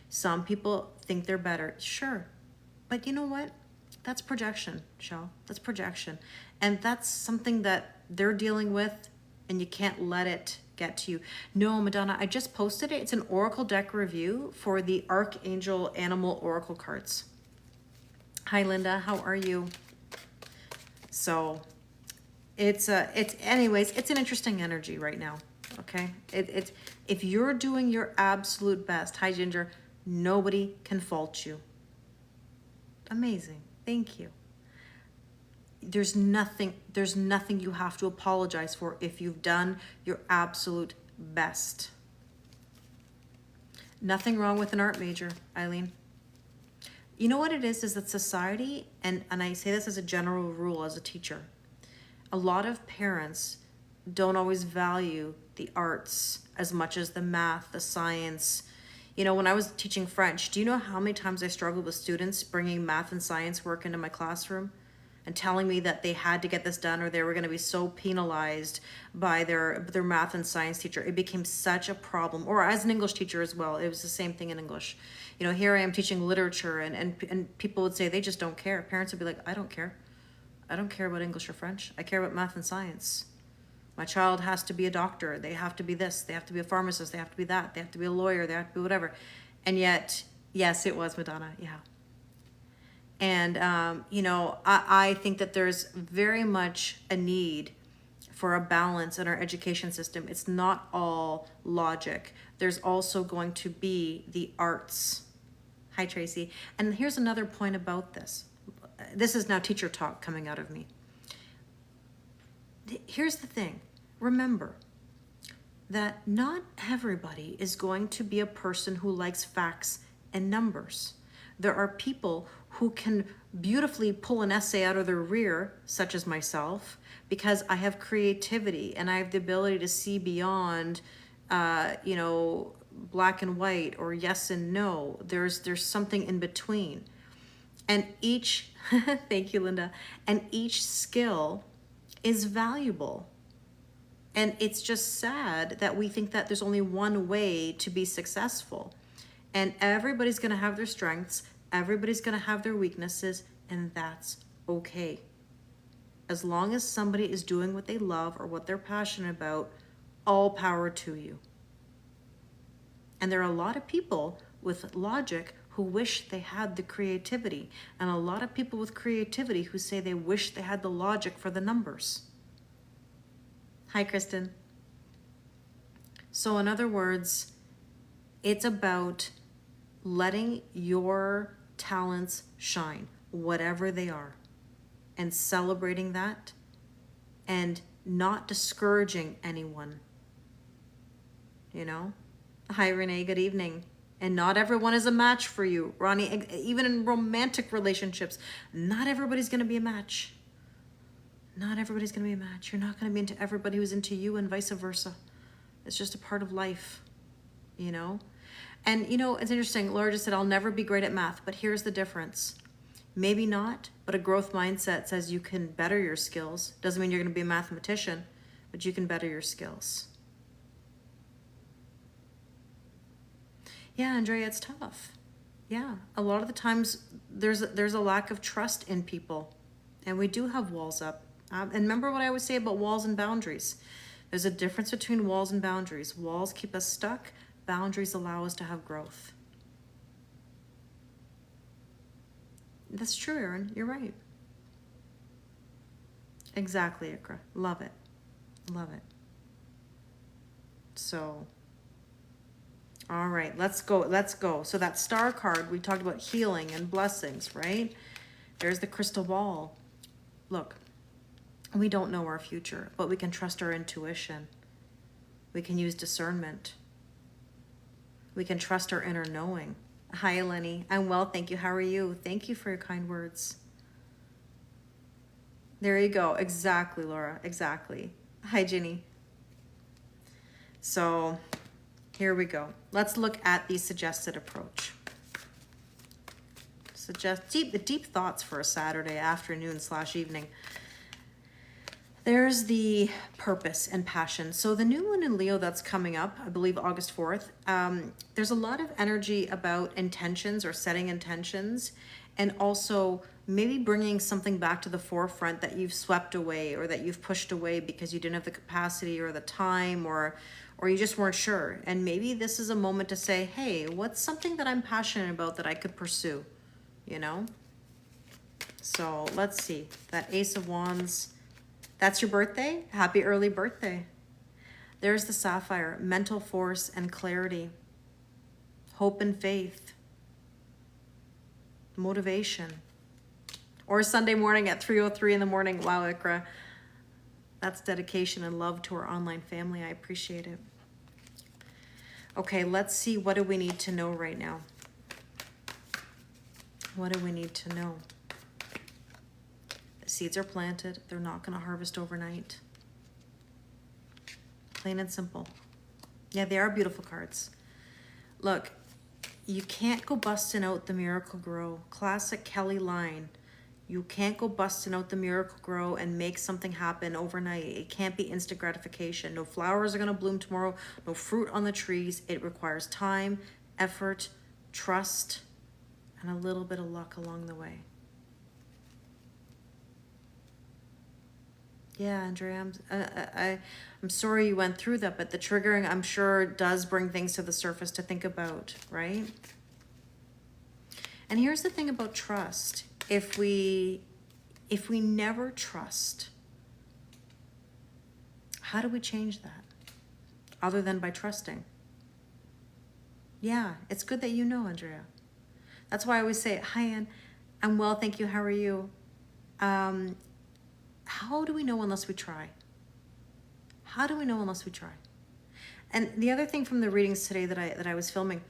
Some people think they're better. Sure. But you know what? That's projection, Shell. That's projection. And that's something that they're dealing with and you can't let it get to you. No, Madonna, I just posted it. It's an Oracle deck review for the Archangel Animal Oracle cards. Hi, Linda. How are you? So anyways, it's an interesting energy right now. Okay, if you're doing your absolute best, hi Ginger, nobody can fault you. Amazing, thank you. There's nothing you have to apologize for if you've done your absolute best. Nothing wrong with an art major, Eileen. You know what it is that society, and I say this as a general rule as a teacher, a lot of parents don't always value the arts as much as the math, the science. You know, when I was teaching French, do you know how many times I struggled with students bringing math and science work into my classroom and telling me that they had to get this done or they were going to be so penalized by their math and science teacher? It became such a problem. Or as an English teacher as well, it was the same thing in English. You know, here I am teaching literature and people would say they just don't care. Parents would be like, I don't care. I don't care about English or French. I care about math and science. My child has to be a doctor. They have to be this. They have to be a pharmacist. They have to be that. They have to be a lawyer. They have to be whatever. And yet, yes, it was Madonna. Yeah. And, you know, I think that there's very much a need for a balance in our education system. It's not all logic. There's also going to be the arts. Hi, Tracy. And here's another point about this. This is now teacher talk coming out of me. Here's the thing. Remember that not everybody is going to be a person who likes facts and numbers. There are people who can beautifully pull an essay out of their rear, such as myself, because I have creativity and I have the ability to see beyond, black and white or yes and no. There's something in between. And each, thank you, Linda, and each skill is valuable. And it's just sad that we think that there's only one way to be successful. And everybody's going to have their strengths, everybody's going to have their weaknesses, and that's okay. As long as somebody is doing what they love or what they're passionate about, all power to you. And there are a lot of people with logic who wish they had the creativity, and a lot of people with creativity who say they wish they had the logic for the numbers. Hi, Kristen. So in other words, it's about letting your talents shine, whatever they are, and celebrating that and not discouraging anyone. Hi, Renee, good evening. And not everyone is a match for you, Ronnie. Even in romantic relationships, not everybody's going to be a match. Not everybody's going to be a match. You're not going to be into everybody who's into you, and vice versa. It's just a part of life, And, it's interesting. Laura just said, I'll never be great at math, but here's the difference. Maybe not, but a growth mindset says you can better your skills. Doesn't mean you're going to be a mathematician, but you can better your skills. Yeah, Andrea, it's tough. Yeah, a lot of the times there's a lack of trust in people, and we do have walls up. And remember what I always say about walls and boundaries. There's a difference between walls and boundaries. Walls keep us stuck. Boundaries allow us to have growth. That's true, Erin. You're right. Exactly, Ikra. Love it. Love it. So, all right, let's go. So that star card, we talked about healing and blessings, right? There's the crystal ball. Look, we don't know our future, but we can trust our intuition. We can use discernment. We can trust our inner knowing. Hi, Eleni. I'm well, thank you. How are you? Thank you for your kind words. There you go. Exactly, Laura. Exactly. Hi, Ginny. So here we go. Let's look at the suggested approach. Deep thoughts for a Saturday afternoon / evening. There's the purpose and passion. So the new moon in Leo that's coming up, I believe August 4th, there's a lot of energy about intentions or setting intentions, and also maybe bringing something back to the forefront that you've swept away or that you've pushed away because you didn't have the capacity or the time or you just weren't sure. And maybe this is a moment to say, hey, what's something that I'm passionate about that I could pursue, So let's see, that Ace of Wands. That's your birthday? Happy early birthday. There's the Sapphire, mental force and clarity, hope and faith, motivation. Or Sunday morning at 3:03 in the morning. Wow, Ikra. That's dedication and love to our online family. I appreciate it. Okay, let's see. What do we need to know right now? What do we need to know? The seeds are planted. They're not going to harvest overnight. Plain and simple. Yeah, they are beautiful cards. Look, you can't go busting out the Miracle Grow. Classic Kelly line. You can't go busting out the Miracle Grow and make something happen overnight. It can't be instant gratification. No flowers are going to bloom tomorrow. No fruit on the trees. It requires time, effort, trust, and a little bit of luck along the way. Yeah, Andrea, I'm sorry you went through that, but the triggering, I'm sure, does bring things to the surface to think about, right? And here's the thing about trust. If we never trust, How do we change that? Other than by trusting. Yeah, it's good that you know, Andrea. That's why I always say, hi, Ann. I'm well, thank you. How are you? How do we know unless we try? How do we know unless we try? And the other thing from the readings today that I was filming,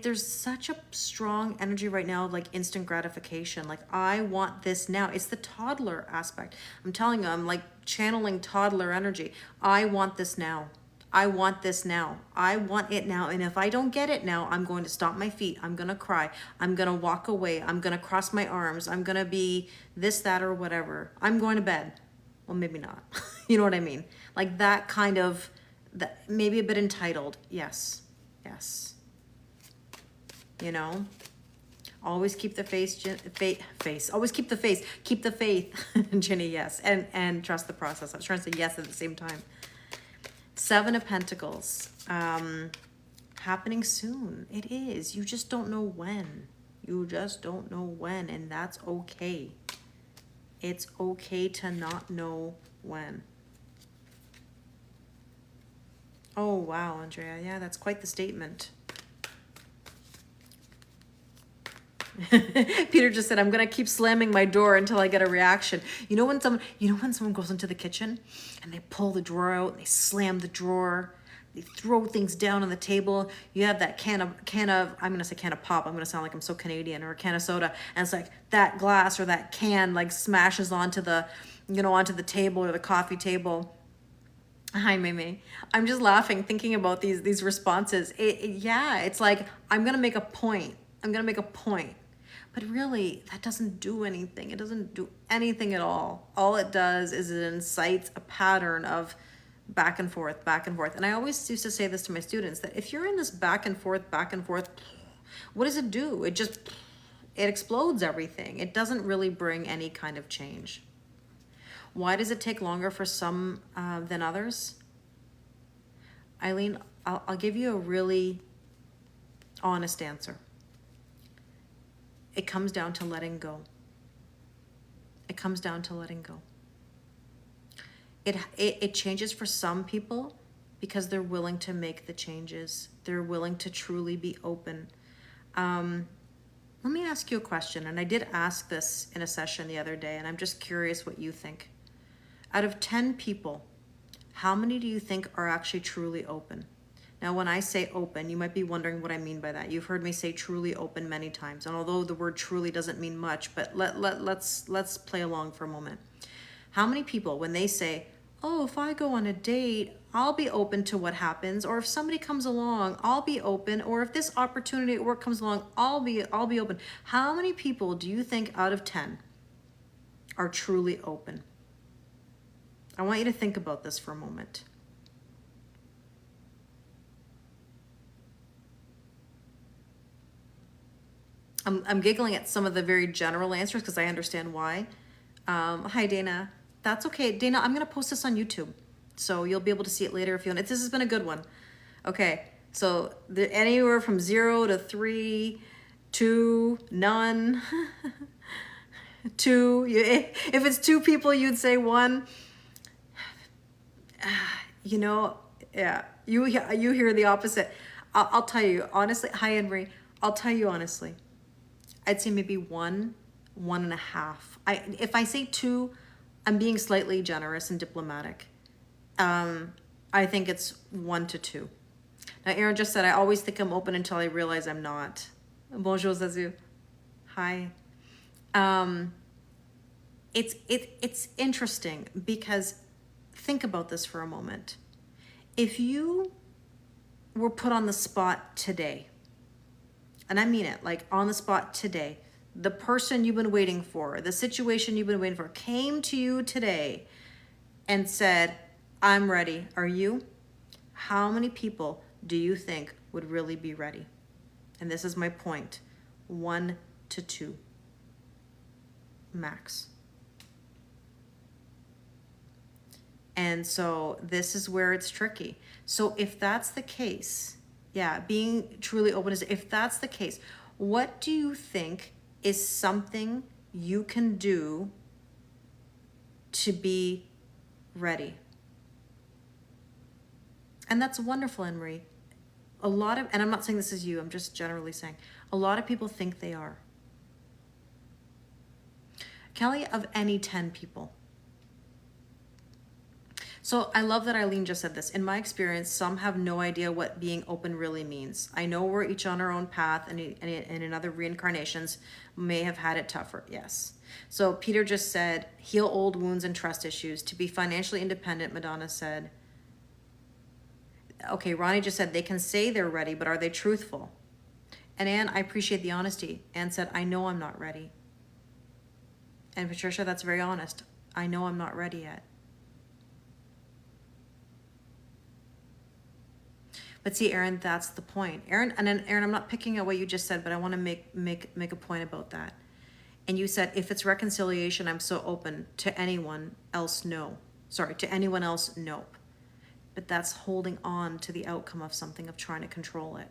there's such a strong energy right now of like instant gratification. Like, I want this now. It's the toddler aspect. I'm telling you, I'm like channeling toddler energy. I want this now. I want this now. I want it now. And if I don't get it now, I'm going to stomp my feet. I'm going to cry. I'm going to walk away. I'm going to cross my arms. I'm going to be this, that, or whatever. I'm going to bed. Well, maybe not. You know what I mean? Like that kind of, that maybe a bit entitled. Yes. Yes. You know, always keep the always keep the faith, Ginny, yes. And trust the process. I was trying to say yes at the same time. 7 of Pentacles, happening soon. It is. You just don't know when. You just don't know when, and that's okay. It's okay to not know when. Oh, wow, Andrea. Yeah, that's quite the statement. Peter just said, I'm gonna keep slamming my door until I get a reaction. You know when someone goes into the kitchen and they pull the drawer out and they slam the drawer, they throw things down on the table. You have that can of I'm gonna say can of pop. I'm gonna sound like I'm so Canadian, or a can of soda, and it's like that glass or that can like smashes onto the table or the coffee table. Hi, Mimi. I'm just laughing thinking about these responses. Yeah, it's like I'm gonna make a point. But really, that doesn't do anything. It doesn't do anything at all. All it does is it incites a pattern of back and forth, back and forth. And I always used to say this to my students, that if you're in this back and forth, what does it do? It explodes everything. It doesn't really bring any kind of change. Why does it take longer for some than others? Eileen, I'll give you a really honest answer. It comes down to letting go. It comes down to letting go. It changes for some people because they're willing to make the changes. They're willing to truly be open. Let me ask you a question, and I did ask this in a session the other day, and I'm just curious what you think. Out of 10 people, how many do you think are actually truly open? Now, when I say open, you might be wondering what I mean by that. You've heard me say truly open many times. And although the word truly doesn't mean much, but let's play along for a moment. How many people, when they say, oh, if I go on a date, I'll be open to what happens, or if somebody comes along, I'll be open, or if this opportunity at work comes along, I'll be open. How many people do you think out of 10 are truly open? I want you to think about this for a moment. I'm giggling at some of the very general answers because I understand why. Hi, Dana. That's okay. Dana, I'm going to post this on YouTube, so you'll be able to see it later if you want. This has been a good one. Okay, so anywhere from 0 to 3, 2, none, 2. If it's 2 people, you'd say 1. You know, yeah, you hear the opposite. I'll tell you, honestly. Hi, Henry. I'll tell you honestly. I'd say maybe 1, 1.5. If I say 2, I'm being slightly generous and diplomatic. I think it's 1 to 2. Now, Aaron just said, I always think I'm open until I realize I'm not. Bonjour, Zazu. Hi. It's interesting because think about this for a moment. If you were put on the spot today, and I mean it, like on the spot today, the person you've been waiting for, the situation you've been waiting for came to you today and said, I'm ready. Are you? How many people do you think would really be ready? And this is my point. 1 to 2. Max. And so this is where it's tricky. So if that's the case, yeah, being truly open is, if that's the case, what do you think is something you can do to be ready? And that's wonderful, Anne-Marie. A lot of, and I'm not saying this is you, I'm just generally saying, a lot of people think they are. Kelly, of any 10 people. So I love that Eileen just said this. In my experience, some have no idea what being open really means. I know we're each on our own path, and in other reincarnations may have had it tougher. Yes. So Peter just said, heal old wounds and trust issues. To be financially independent, Madonna said. Okay, Ronnie just said, they can say they're ready, but are they truthful? And Anne, I appreciate the honesty. Anne said, I know I'm not ready. And Patricia, that's very honest. I know I'm not ready yet. But see, Aaron, that's the point. Aaron, and then Aaron, I'm not picking at what you just said, but I want to make a point about that. And you said, if it's reconciliation, I'm so open. To anyone else, no. Sorry, to anyone else, nope. But that's holding on to the outcome of something, of trying to control it.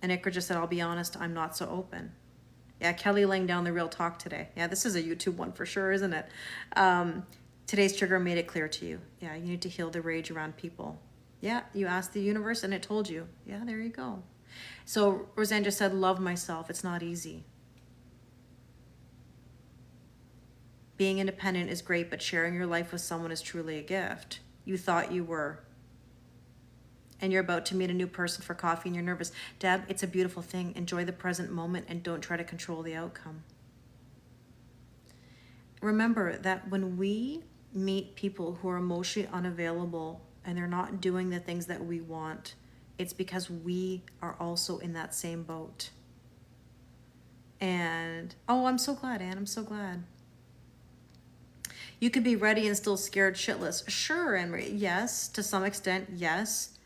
And Iker just said, I'll be honest, I'm not so open. Yeah, Kelly laying down the real talk today. Yeah, this is a YouTube one for sure, isn't it? Today's trigger made it clear to you. Yeah, you need to heal the rage around people. Yeah, you asked the universe and it told you. Yeah, there you go. So Roseanne just said, love myself. It's not easy. Being independent is great, but sharing your life with someone is truly a gift. You thought you were. And you're about to meet a new person for coffee and you're nervous. Deb, it's a beautiful thing. Enjoy the present moment and don't try to control the outcome. Remember that when we meet people who are emotionally unavailable and they're not doing the things that we want, it's because we are also in that same boat. And, oh, I'm so glad, Anne, I'm so glad. You could be ready and still scared shitless. Sure, Anne-Marie, yes, to some extent, yes.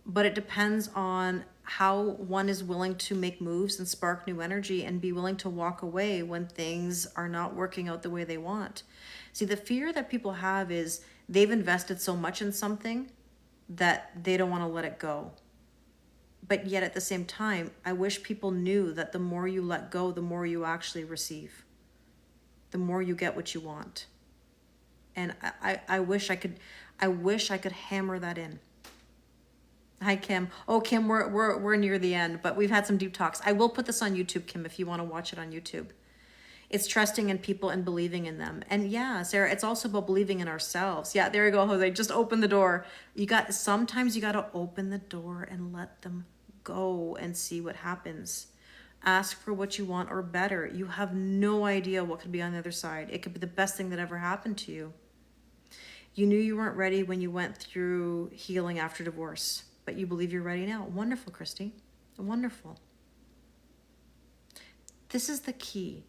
But it depends on how one is willing to make moves and spark new energy and be willing to walk away when things are not working out the way they want. See, the fear that people have is they've invested so much in something that they don't want to let it go. But yet at the same time, I wish people knew that the more you let go, the more you actually receive. The more you get what you want. And I wish I could hammer that in. Hi, Kim. Oh, Kim, we're near the end, but we've had some deep talks. I will put this on YouTube, Kim, if you want to watch it on YouTube. It's trusting in people and believing in them. And yeah, Sarah, it's also about believing in ourselves. Yeah, there you go, Jose. Just open the door. Sometimes you got to open the door and let them go and see what happens. Ask for what you want or better. You have no idea what could be on the other side. It could be the best thing that ever happened to you. You knew you weren't ready when you went through healing after divorce, but you believe you're ready now. Wonderful, Christy. Wonderful. This is the key.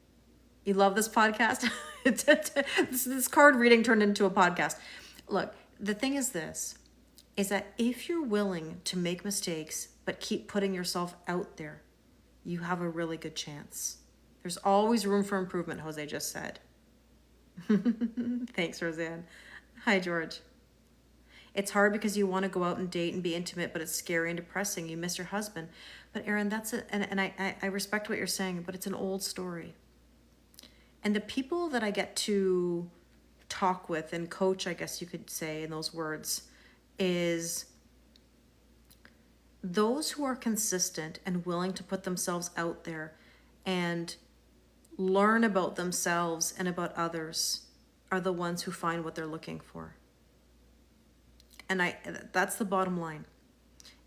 You love this podcast? This card reading turned into a podcast. Look, the thing is this, is that if you're willing to make mistakes, but keep putting yourself out there, you have a really good chance. There's always room for improvement, Jose just said. Thanks, Roseanne. Hi, George. It's hard because you want to go out and date and be intimate, but it's scary and depressing. You miss your husband. But Aaron, that's it. And I respect what you're saying, but it's an old story. And the people that I get to talk with and coach, I guess you could say in those words, is those who are consistent and willing to put themselves out there and learn about themselves and about others are the ones who find what they're looking for. And that's the bottom line.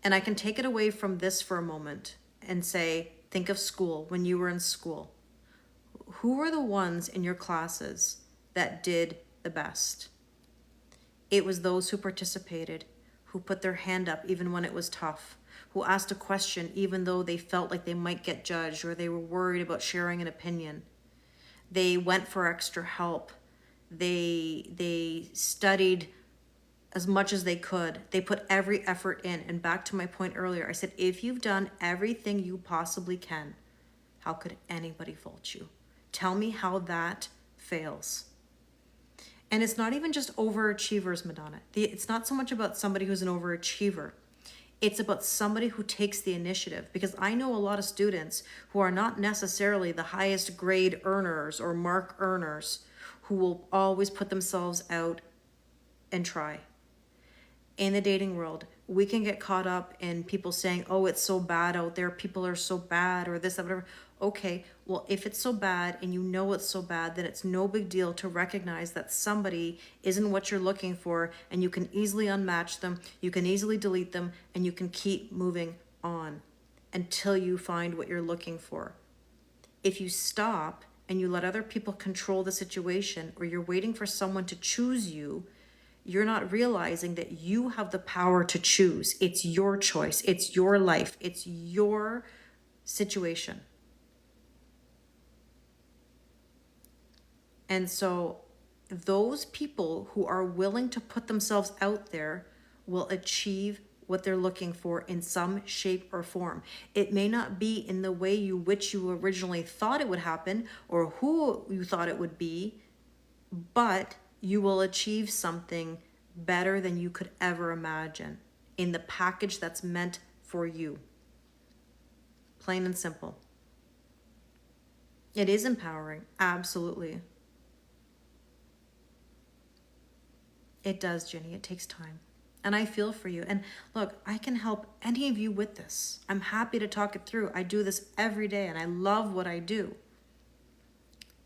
And I can take it away from this for a moment and say, think of school, when you were in school. Who were the ones in your classes that did the best? It was those who participated, who put their hand up even when it was tough, who asked a question even though they felt like they might get judged or they were worried about sharing an opinion. They went for extra help. They studied as much as they could. They put every effort in. And back to my point earlier, I said, if you've done everything you possibly can, how could anybody fault you? Tell me how that fails. And it's not even just overachievers, Madonna. It's not so much about somebody who's an overachiever. It's about somebody who takes the initiative. Because I know a lot of students who are not necessarily the highest grade earners or mark earners who will always put themselves out and try. in the dating world, we can get caught up in people saying, oh, it's so bad out there, people are so bad, or this, that, whatever. Okay, well, if it's so bad and you know it's so bad, then it's no big deal to recognize that somebody isn't what you're looking for, and you can easily unmatch them, you can easily delete them, and you can keep moving on until you find what you're looking for. If you stop and you let other people control the situation, or you're waiting for someone to choose you, you're not realizing that you have the power to choose. It's your choice. It's your life. It's your situation. And so those people who are willing to put themselves out there will achieve what they're looking for in some shape or form. It may not be in the way which you originally thought it would happen, or who you thought it would be, but you will achieve something better than you could ever imagine in the package that's meant for you. Plain and simple. It is empowering, absolutely. It does, Jenny. It takes time. And I feel for you. And look, I can help any of you with this. I'm happy to talk it through. I do this every day and I love what I do.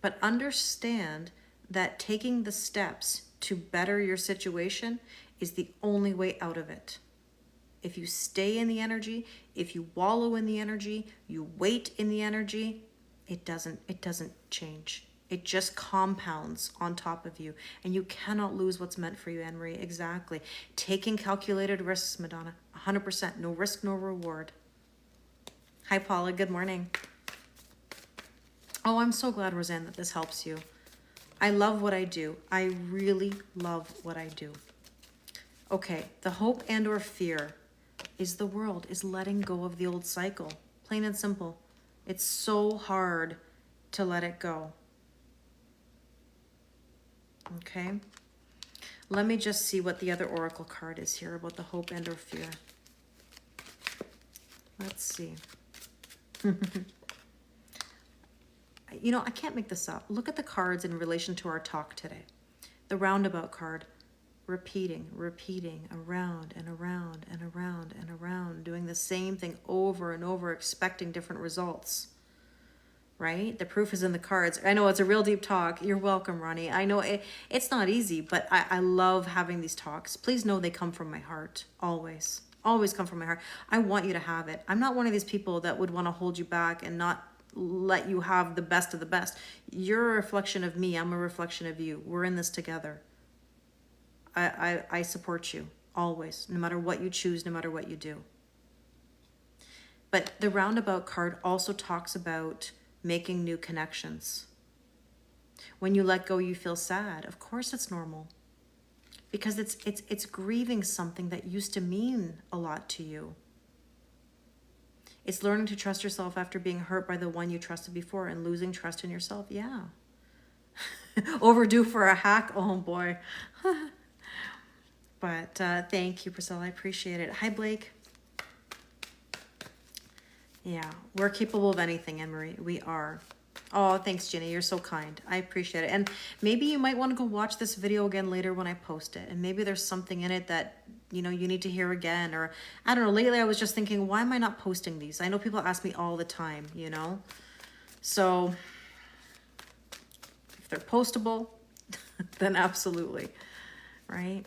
But understand that taking the steps to better your situation is the only way out of it. If you stay in the energy, if you wallow in the energy, you wait in the energy, it doesn't change. It just compounds on top of you, and you cannot lose what's meant for you, Anne-Marie. Exactly. Taking calculated risks, Madonna, 100%, no risk, no reward. Hi, Paula, good morning. Oh, I'm so glad, Roseanne, that this helps you. I love what I do. I really love what I do. Okay, the hope and or fear is the world is letting go of the old cycle. Plain and simple. It's so hard to let it go. Okay, let me just see what the other oracle card is here about the hope and or fear. Let's see. You know, I can't make this up. Look at the cards in relation to our talk today. The roundabout card, repeating, around and around and around and around, doing the same thing over and over, expecting different results. Right? The proof is in the cards. I know it's a real deep talk. You're welcome, Ronnie. I know it's not easy, but I love having these talks. Please know they come from my heart. Always. Always come from my heart. I want you to have it. I'm not one of these people that would want to hold you back and not let you have the best of the best. You're a reflection of me. I'm a reflection of you. We're in this together. I support you. Always. No matter what you choose, no matter what you do. But the roundabout card also talks about making new connections. When you let go, you feel sad. Of course it's normal. Because it's grieving something that used to mean a lot to you. It's learning to trust yourself after being hurt by the one you trusted before and losing trust in yourself. Yeah. Overdue for a hack. Oh boy. But thank you, Priscilla. I appreciate it. Hi, Blake. Yeah, we're capable of anything, Anne-Marie. We are. Oh, thanks, Ginny. You're so kind. I appreciate it. And maybe you might want to go watch this video again later when I post it. And maybe there's something in it that, you know, you need to hear again. Or, I don't know, lately I was just thinking, why am I not posting these? I know people ask me all the time, you know? So, if they're postable, then absolutely, right?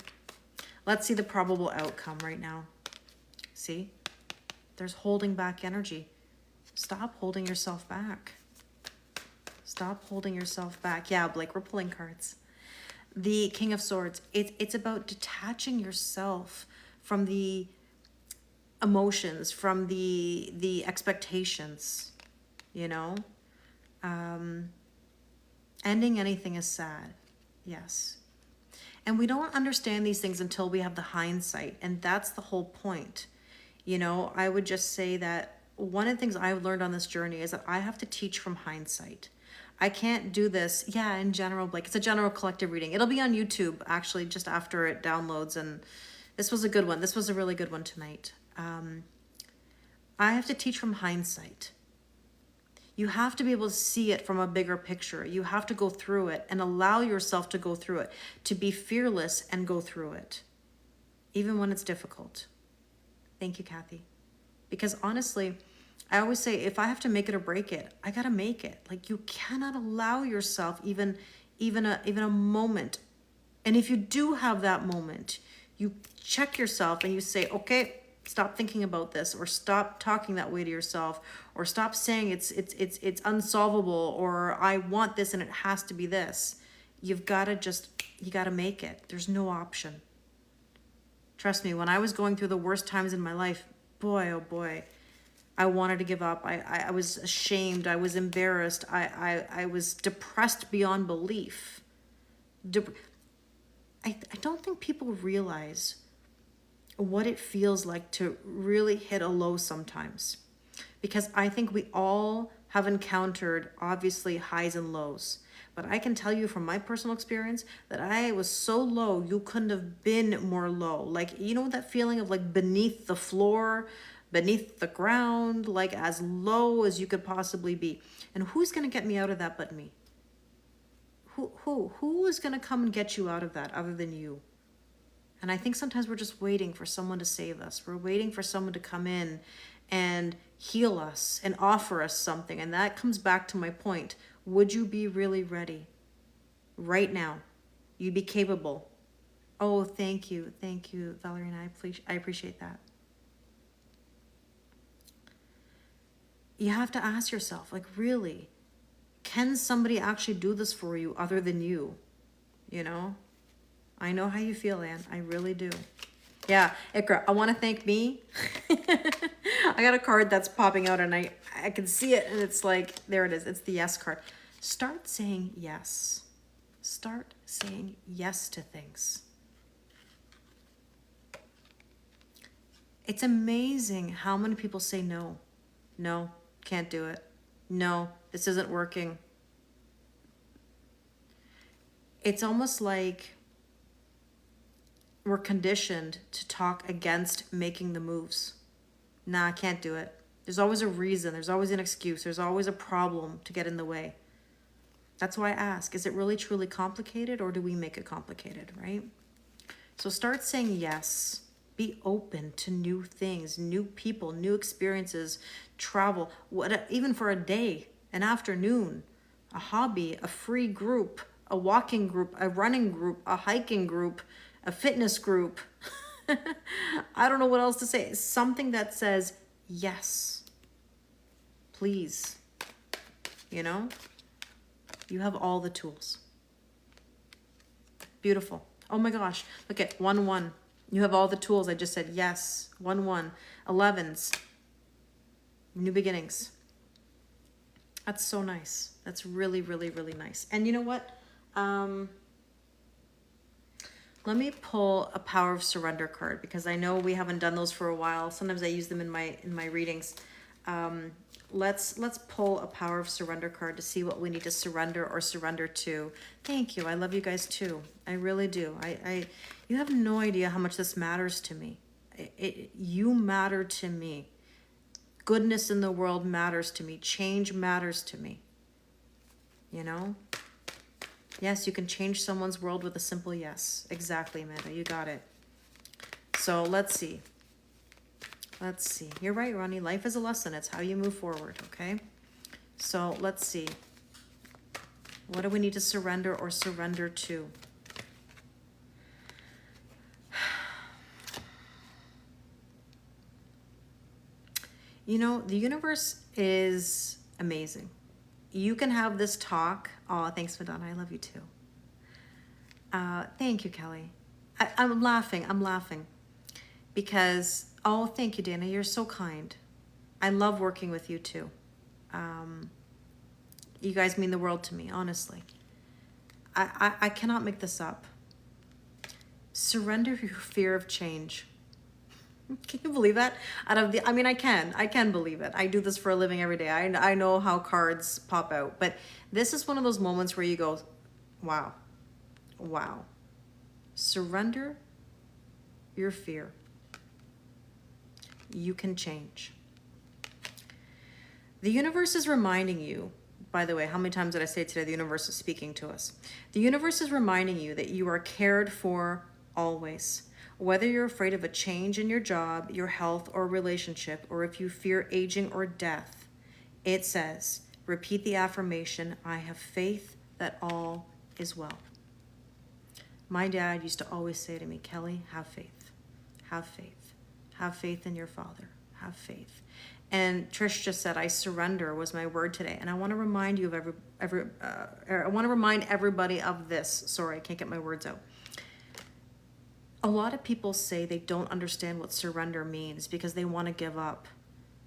Let's see the probable outcome right now. See? There's holding back energy. Stop holding yourself back. Stop holding yourself back. Yeah, Blake, we're pulling cards. The King of Swords. It's about detaching yourself from the emotions, from the expectations, you know? Ending anything is sad. Yes. And we don't understand these things until we have the hindsight. And that's the whole point. You know, I would just say that one of the things I've learned on this journey is that I have to teach from hindsight. I can't do this, yeah, in general, Blake. It's a general collective reading. It'll be on YouTube, actually, just after it downloads. And this was a good one. This was a really good one tonight. I have to teach from hindsight. You have to be able to see it from a bigger picture. You have to go through it and allow yourself to go through it, to be fearless and go through it. even when it's difficult. Thank you, Kathy. Because honestly, I always say, if I have to make it or break it, I gotta make it. Like, you cannot allow yourself even a moment. And if you do have that moment, you check yourself and you say, okay, stop thinking about this, or stop talking that way to yourself, or stop saying it's unsolvable, or I want this and it has to be this. You've got to you got to make it. There's no option. Trust me, when I was going through the worst times in my life, boy, oh boy, I wanted to give up. I was ashamed. I was embarrassed. I was depressed beyond belief. I don't think people realize what it feels like to really hit a low sometimes. Because I think we all have encountered, obviously, highs and lows. But I can tell you from my personal experience that I was so low, you couldn't have been more low. Like, you know that feeling of like beneath the floor, beneath the ground, like as low as you could possibly be. And who's going to get me out of that but me? Who is going to come and get you out of that other than you? And I think sometimes we're just waiting for someone to save us. We're waiting for someone to come in and heal us and offer us something. And that comes back to my point. Would you be really ready right now? You'd be capable. Oh, thank you. Thank you, Valerina. I appreciate that. You have to ask yourself, like, really, can somebody actually do this for you other than you? You know? I know how you feel, Anne. I really do. Yeah, Ikra, I want to thank me. I got a card that's popping out and I can see it, and it's like, there it is. It's the yes card. Start saying yes. Start saying yes to things. It's amazing how many people say no. No, can't do it. No, this isn't working. It's almost like we're conditioned to talk against making the moves. Nah, I can't do it. There's always a reason. There's always an excuse. There's always a problem to get in the way. That's why I ask, is it really truly complicated, or do we make it complicated, right? So start saying yes. Be open to new things, new people, new experiences, travel, even for a day, an afternoon, a hobby, a free group, a walking group, a running group, a hiking group, a fitness group. I don't know what else to say. Something that says yes, please. You know, you have all the tools. Beautiful. Oh my gosh. Look at 1-1. You have all the tools. I just said yes. 1-1. 11s. New beginnings. That's so nice. That's really, really, really nice. And you know what? Let me pull a Power of Surrender card, because I know we haven't done those for a while. Sometimes I use them in my readings. Let's pull a Power of Surrender card to see what we need to surrender or surrender to. Thank you. I love you guys too. I really do. You have no idea how much this matters to me. You matter to me. Goodness in the world matters to me. Change matters to me. You know? Yes, you can change someone's world with a simple yes. Exactly, Amanda. You got it. So let's see. Let's see. You're right, Ronnie. Life is a lesson. It's how you move forward, okay? So let's see. What do we need to surrender or surrender to? You know, the universe is amazing. You can have this talk. Oh, thanks, Madonna. I love you too. Thank you, Kelly. I'm laughing. I'm laughing. Because, oh, thank you, Dana. You're so kind. I love working with you too. You guys mean the world to me, honestly. I cannot make this up. Surrender your fear of change. Can you believe that? I can believe it. I do this for a living every day. I know how cards pop out, but this is one of those moments where you go, wow, wow. Surrender your fear. You can change. The universe is reminding you, by the way, how many times did I say today the universe is speaking to us? The universe is reminding you that you are cared for always. Whether you're afraid of a change in your job, your health, or relationship, or if you fear aging or death, it says, repeat the affirmation, I have faith that all is well. My dad used to always say to me, Kelly, have faith, have faith, have faith in your father, have faith. And Trish just said, I surrender was my word today. And I want to remind you of I want to remind everybody of this. Sorry, I can't get my words out. A lot of people say they don't understand what surrender means because they want to give up.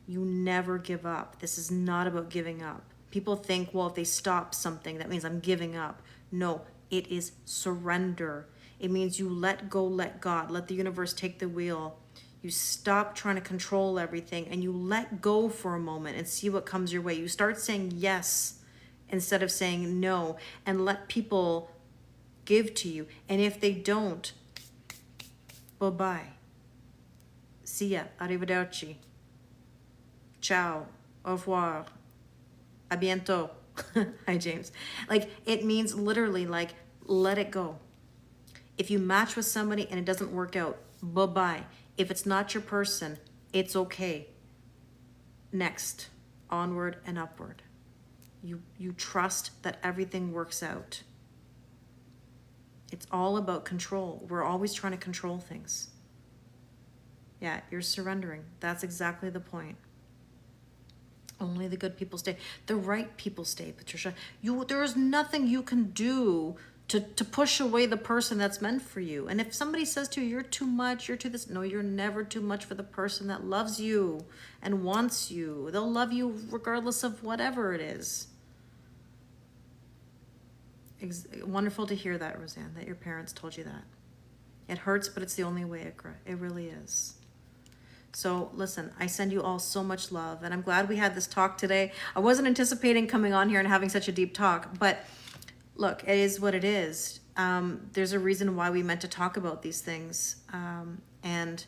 You never give up. This is not about giving up. People think, well, if they stop something, that means I'm giving up. No, it is surrender. It means you let go, let God, let the universe take the wheel. You stop trying to control everything and you let go for a moment and see what comes your way. You start saying yes instead of saying no, and let people give to you. And if they don't, bye-bye. See ya. Arrivederci. Ciao. Au revoir. A bientôt. Hi, James. Like, it means literally, like, let it go. If you match with somebody and it doesn't work out, bye-bye. If it's not your person, it's okay. Next. Onward and upward. You trust that everything works out. It's all about control. We're always trying to control things. Yeah, you're surrendering. That's exactly the point. Only the good people stay. The right people stay, Patricia. There is nothing you can do to push away the person that's meant for you. And if somebody says to you, you're too much, you're too this. No, you're never too much for the person that loves you and wants you. They'll love you regardless of whatever it is. Wonderful to hear that, Roseanne, that your parents told you that. It hurts, but it's the only way, it really is. So listen, I send you all so much love, and I'm glad we had this talk today. I wasn't anticipating coming on here and having such a deep talk, but look, it is what it is. There's a reason why we meant to talk about these things, and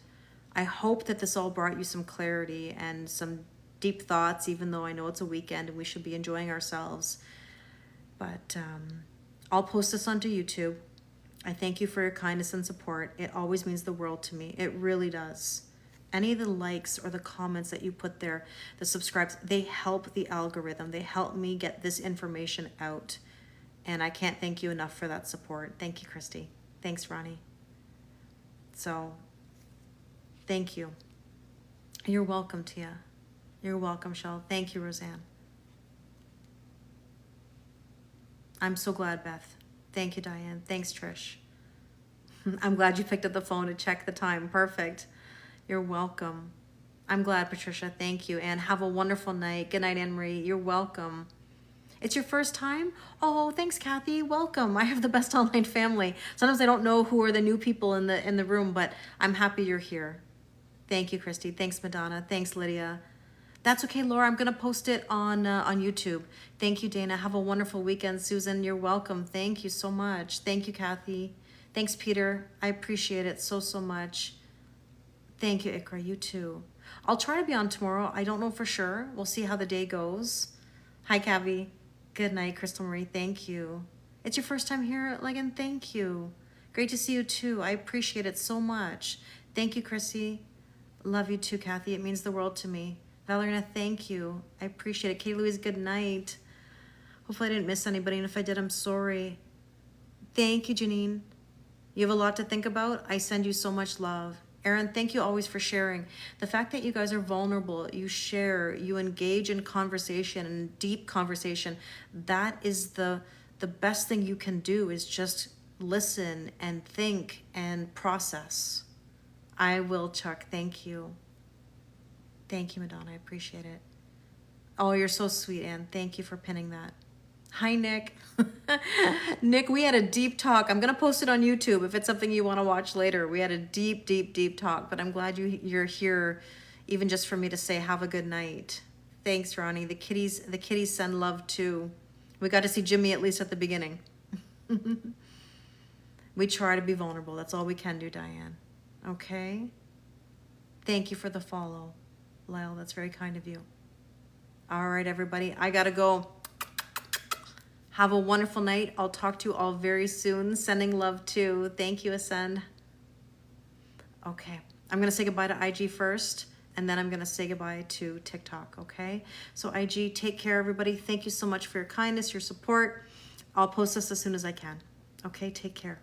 I hope that this all brought you some clarity and some deep thoughts, even though I know it's a weekend and we should be enjoying ourselves. But I'll post this onto YouTube. I thank you for your kindness and support. It always means the world to me. It really does. Any of the likes or the comments that you put there, the subscribes, they help the algorithm. They help me get this information out. And I can't thank you enough for that support. Thank you, Christy. Thanks, Ronnie. So, thank you. You're welcome, Tia. You're welcome, Shell. Thank you, Roseanne. I'm so glad, Beth. Thank you, Diane. Thanks, Trish. I'm glad you picked up the phone to check the time. Perfect. You're welcome. I'm glad, Patricia. Thank you. And have a wonderful night. Good night, Anne-Marie. You're welcome. It's your first time? Oh, thanks, Kathy. Welcome. I have the best online family. Sometimes I don't know who are the new people in the room, but I'm happy you're here. Thank you, Christy. Thanks, Madonna. Thanks, Lydia. That's okay, Laura. I'm going to post it on YouTube. Thank you, Dana. Have a wonderful weekend. Susan, you're welcome. Thank you so much. Thank you, Kathy. Thanks, Peter. I appreciate it so, so much. Thank you, Ikra. You too. I'll try to be on tomorrow. I don't know for sure. We'll see how the day goes. Hi, Cavi. Good night, Crystal Marie. Thank you. It's your first time here, Legan. Thank you. Great to see you too. I appreciate it so much. Thank you, Chrissy. Love you too, Kathy. It means the world to me. Valerina, thank you. I appreciate it. Katie Louise, good night. Hopefully I didn't miss anybody, and if I did, I'm sorry. Thank you, Janine. You have a lot to think about. I send you so much love. Erin, thank you always for sharing. The fact that you guys are vulnerable, you share, you engage in conversation and deep conversation, that is the best thing you can do, is just listen and think and process. I will, Chuck. Thank you. Thank you, Madonna. I appreciate it. Oh, you're so sweet, Anne. Thank you for pinning that. Hi, Nick. Nick, we had a deep talk. I'm going to post it on YouTube if it's something you want to watch later. We had a deep, deep, deep talk, but I'm glad you're here, even just for me to say have a good night. Thanks, Ronnie. The kitties send love too. We got to see Jimmy at least at the beginning. We try to be vulnerable. That's all we can do, Diane. Okay? Thank you for the follow, Lyle. That's very kind of you. All right, everybody. I got to go. Have a wonderful night. I'll talk to you all very soon. Sending love too. Thank you, Ascend. Okay. I'm going to say goodbye to IG first, and then I'm going to say goodbye to TikTok, okay? So IG, take care, everybody. Thank you so much for your kindness, your support. I'll post this as soon as I can. Okay, take care.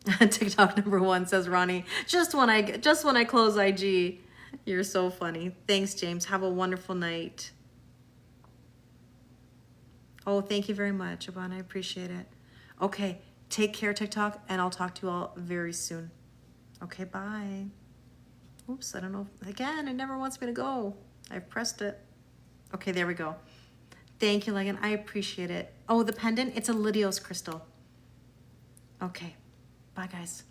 TikTok #1 says Ronnie. Just when I close IG. You're so funny. Thanks, James. Have a wonderful night. Oh, thank you very much, Yvonne. I appreciate it. Okay, take care, TikTok, and I'll talk to you all very soon. Okay, bye. Oops, I don't know. Again, it never wants me to go. I've pressed it. Okay, there we go. Thank you, Legan. I appreciate it. Oh, the pendant, it's a Lydios crystal. Okay, bye, guys.